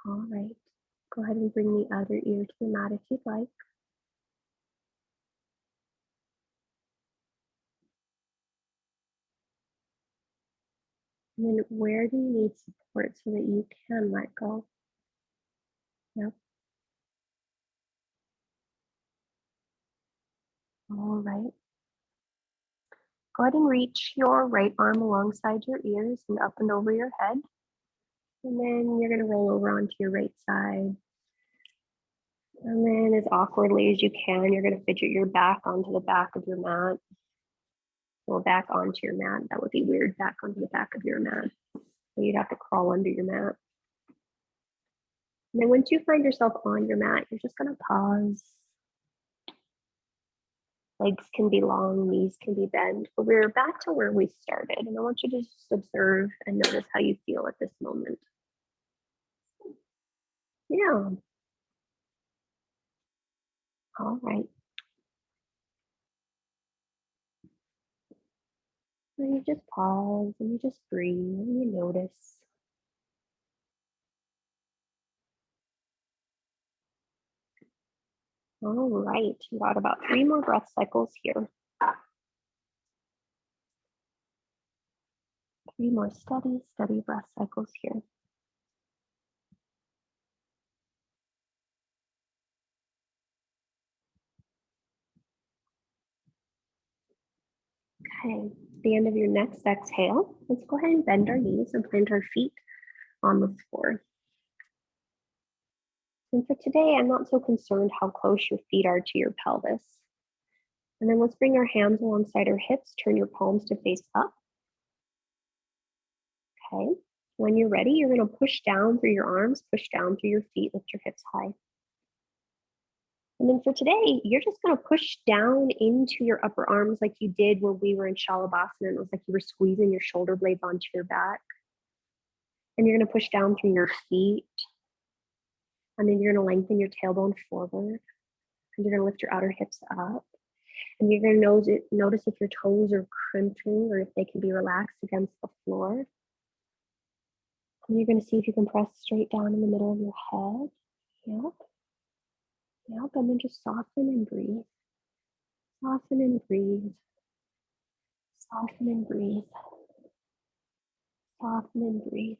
All right. Go ahead and bring the other ear to the mat if you'd like. And then where do you need support so that you can let go? Yep. All right. Go ahead and reach your right arm alongside your ears and up and over your head. And then you're going to roll over onto your right side. And then as awkwardly as you can, you're going to fidget your back onto the back of your mat. Well, back onto your mat. That would be weird, back onto the back of your mat. So you'd have to crawl under your mat. And then once you find yourself on your mat, you're just going to pause. Legs can be long, knees can be bent, but we're back to where we started. And I want you to just observe and notice how you feel at this moment. Yeah. All right. And you just pause and you just breathe and you notice. All right, you got about 3 more breath cycles here. 3 more steady breath cycles here. Okay, at the end of your next exhale, let's go ahead and bend our knees and plant our feet on the floor. And for today, I'm not so concerned how close your feet are to your pelvis. And then let's bring our hands alongside our hips, turn your palms to face up. Okay, when you're ready, you're going to push down through your arms, push down through your feet, lift your hips high. And then for today, you're just going to push down into your upper arms like you did when we were in Shalabhasana. It was like you were squeezing your shoulder blades onto your back. And you're going to push down through your feet. And then you're going to lengthen your tailbone forward. And you're going to lift your outer hips up. And you're going to notice if your toes are crimping or if they can be relaxed against the floor. And you're going to see if you can press straight down in the middle of your head. Yep. Yep. And then just soften and breathe. Soften and breathe. Soften and breathe. Soften and breathe.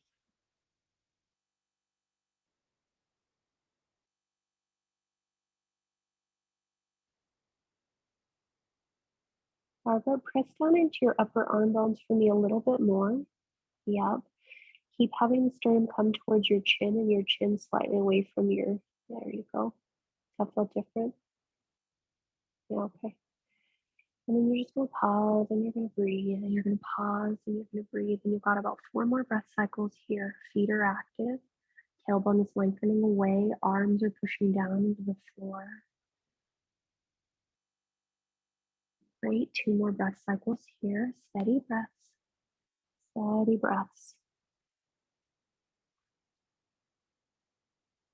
Barbara, press down into your upper arm bones for me a little bit more. Yep. Keep having the sternum come towards your chin and your chin slightly away from your, there you go. Does that feel different? Yeah, okay. And then you're just going to pause and you're going to breathe and you're going to pause and you're going to breathe. And you've got about 4 more breath cycles here. Feet are active. Tailbone is lengthening away. Arms are pushing down into the floor. Great. 2 more breath cycles here. Steady breaths. Steady breaths.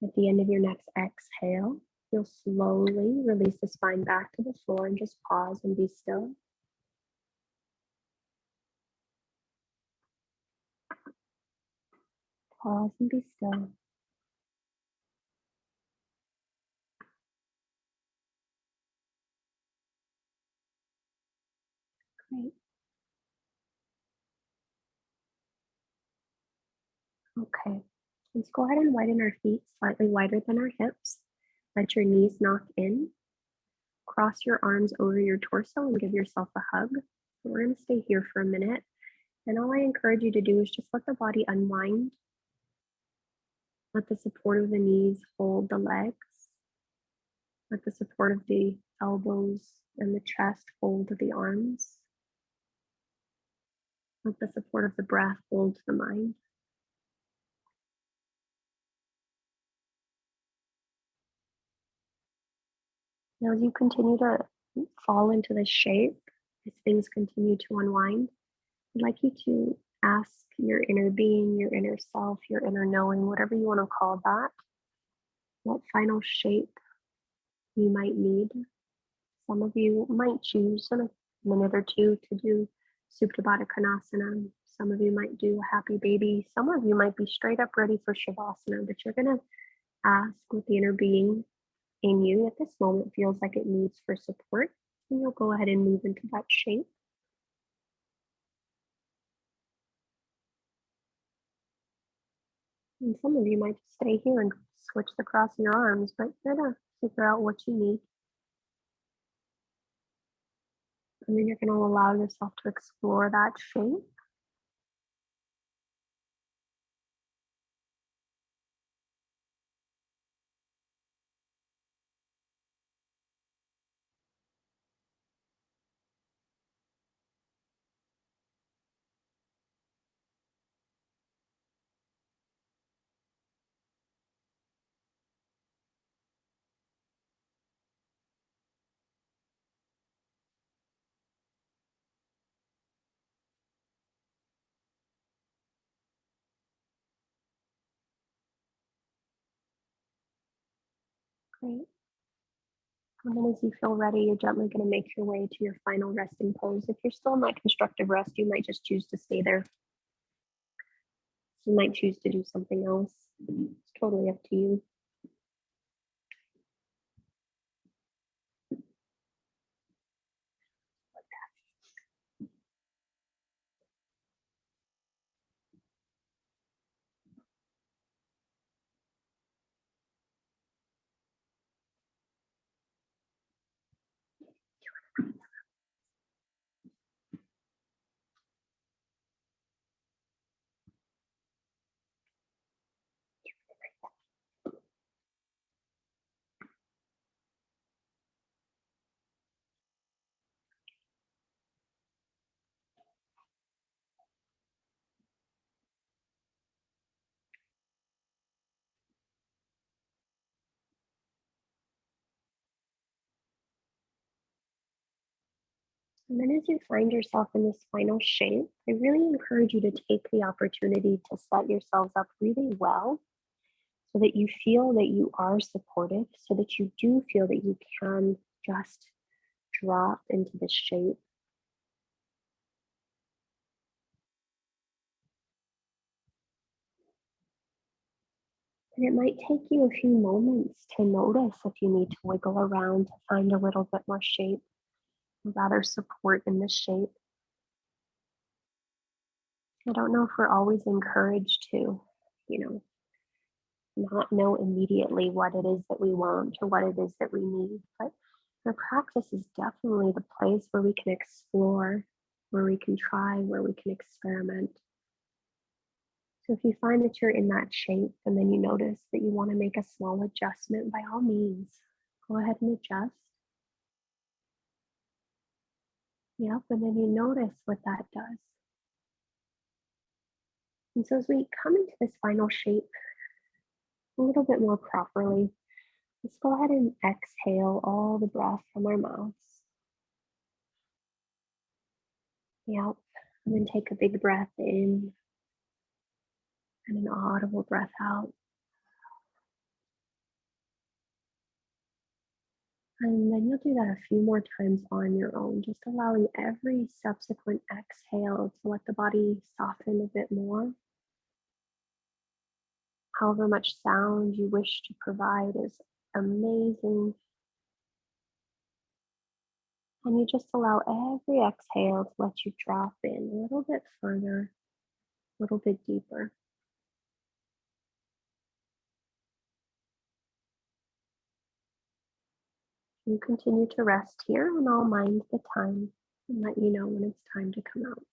At the end of your next exhale, you'll slowly release the spine back to the floor and just pause and be still. Pause and be still. Great. Okay. Let's go ahead and widen our feet slightly wider than our hips. Let your knees knock in. Cross your arms over your torso and give yourself a hug. We're going to stay here for a minute. And all I encourage you to do is just let the body unwind. Let the support of the knees hold the legs. Let the support of the elbows and the chest hold the arms. Let the support of the breath hold the mind. Now, as you continue to fall into this shape, as things continue to unwind, I'd like you to ask your inner being, your inner self, your inner knowing, whatever you want to call that, what final shape you might need. Some of you might choose in a minute or two to do Supta Baddha Konasana. Some of you might do a happy baby. Some of you might be straight up ready for Shavasana, but you're going to ask what the inner being in you at this moment feels like it needs for support, and you'll go ahead and move into that shape. And some of you might just stay here and switch the cross of your arms, but you're going to figure out what you need. And then you're going to allow yourself to explore that shape. Great. And then as you feel ready, you're gently going to make your way to your final resting pose. If you're still in that constructive rest, you might just choose to stay there. You might choose to do something else. It's totally up to you. And then as you find yourself in this final shape, I really encourage you to take the opportunity to set yourselves up really well so that you feel that you are supported, so that you do feel that you can just drop into this shape. And it might take you a few moments to notice if you need to wiggle around to find a little bit more shape, or rather support in this shape. I don't know if we're always encouraged to, not know immediately what it is that we want or what it is that we need, but our practice is definitely the place where we can explore, where we can try, where we can experiment. So if you find that you're in that shape and then you notice that you want to make a small adjustment, by all means, go ahead and adjust. Yep, and then you notice what that does. And so as we come into this final shape a little bit more properly, let's go ahead and exhale all the breath from our mouths. Yep. And then take a big breath in and an audible breath out. And then you'll do that a few more times on your own, just allowing every subsequent exhale to let the body soften a bit more. However much sound you wish to provide is amazing. And you just allow every exhale to let you drop in a little bit further, a little bit deeper. You continue to rest here, and I'll mind the time and let you know when it's time to come out.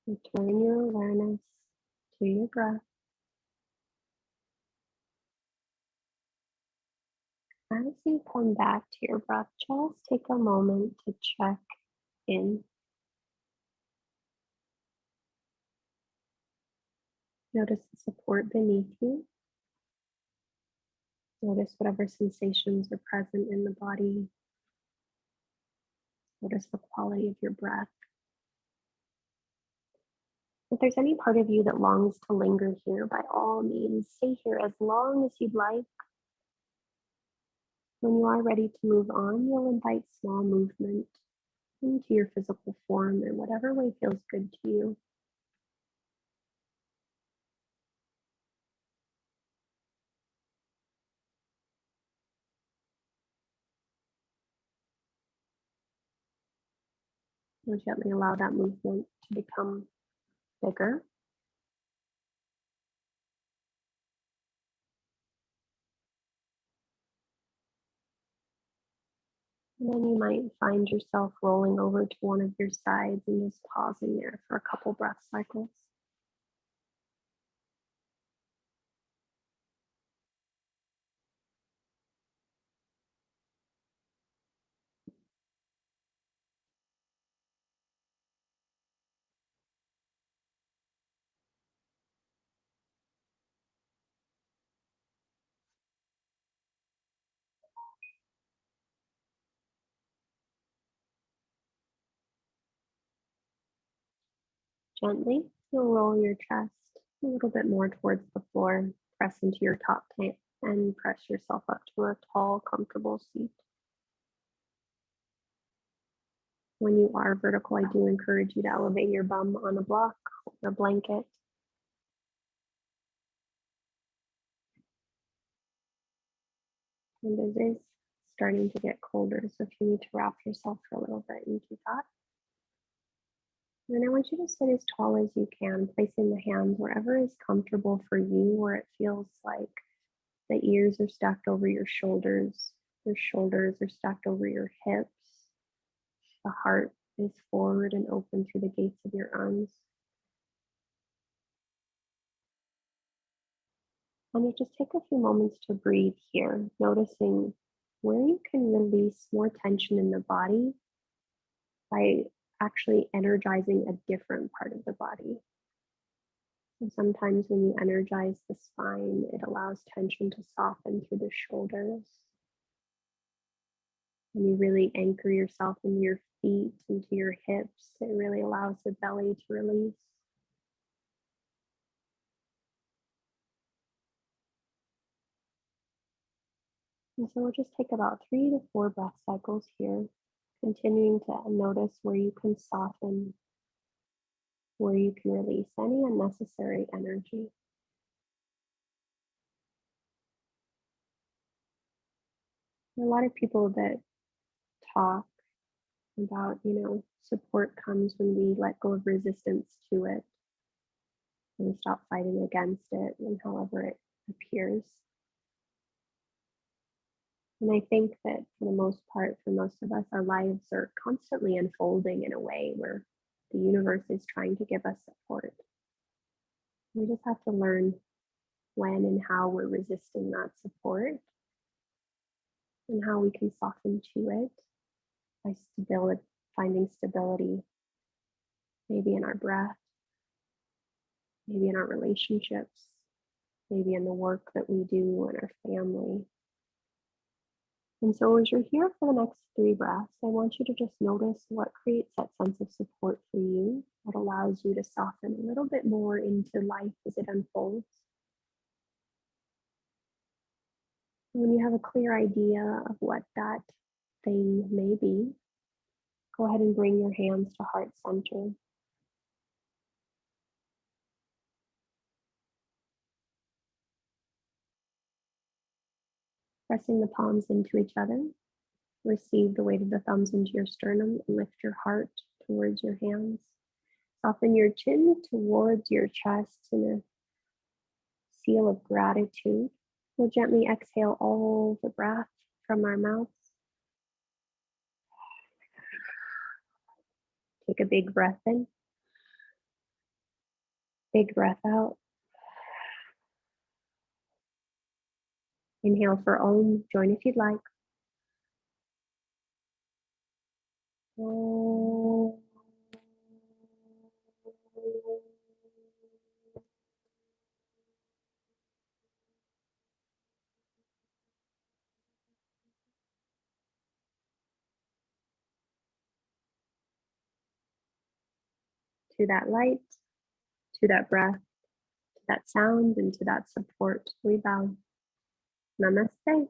Return your awareness to your breath. As you come back to your breath, just take a moment to check in. Notice the support beneath you. Notice whatever sensations are present in the body. Notice the quality of your breath. If there's any part of you that longs to linger here, by all means, stay here as long as you'd like. When you are ready to move on, you'll invite small movement into your physical form in whatever way feels good to you. You'll gently allow that movement to become bigger. And then you might find yourself rolling over to one of your sides and just pausing there for a couple breath cycles. Gently, you'll roll your chest a little bit more towards the floor, press into your top hip, and press yourself up to a tall, comfortable seat. When you are vertical, I do encourage you to elevate your bum on a block or a blanket. And it is starting to get colder, so if you need to wrap yourself for a little bit, you do that. And I want you to sit as tall as you can, placing the hands wherever is comfortable for you, where it feels like the ears are stacked over your shoulders are stacked over your hips, the heart is forward and open through the gates of your arms. And you just take a few moments to breathe here, noticing where you can release more tension in the body by actually energizing a different part of the body. And sometimes when you energize the spine, it allows tension to soften through the shoulders. When you really anchor yourself into your feet, into your hips, it really allows the belly to release. And so we'll just take about 3 to 4 breath cycles here, continuing to notice where you can soften, where you can release any unnecessary energy. There are a lot of people that talk about, support comes when we let go of resistance to it and we stop fighting against it and however it appears. And I think that for the most part, for most of us, our lives are constantly unfolding in a way where the universe is trying to give us support. We just have to learn when and how we're resisting that support and how we can soften to it by finding stability, maybe in our breath, maybe in our relationships, maybe in the work that we do in our family. And so as you're here for the next 3 breaths, I want you to just notice what creates that sense of support for you, what allows you to soften a little bit more into life as it unfolds. And when you have a clear idea of what that thing may be, go ahead and bring your hands to heart center. Pressing the palms into each other, receive the weight of the thumbs into your sternum and lift your heart towards your hands. Soften your chin towards your chest in a seal of gratitude. We'll gently exhale all the breath from our mouths. Take a big breath in, big breath out. Inhale for Om. Join if you'd like. Om. To that light, to that breath, to that sound, and to that support, we bow. Namaste.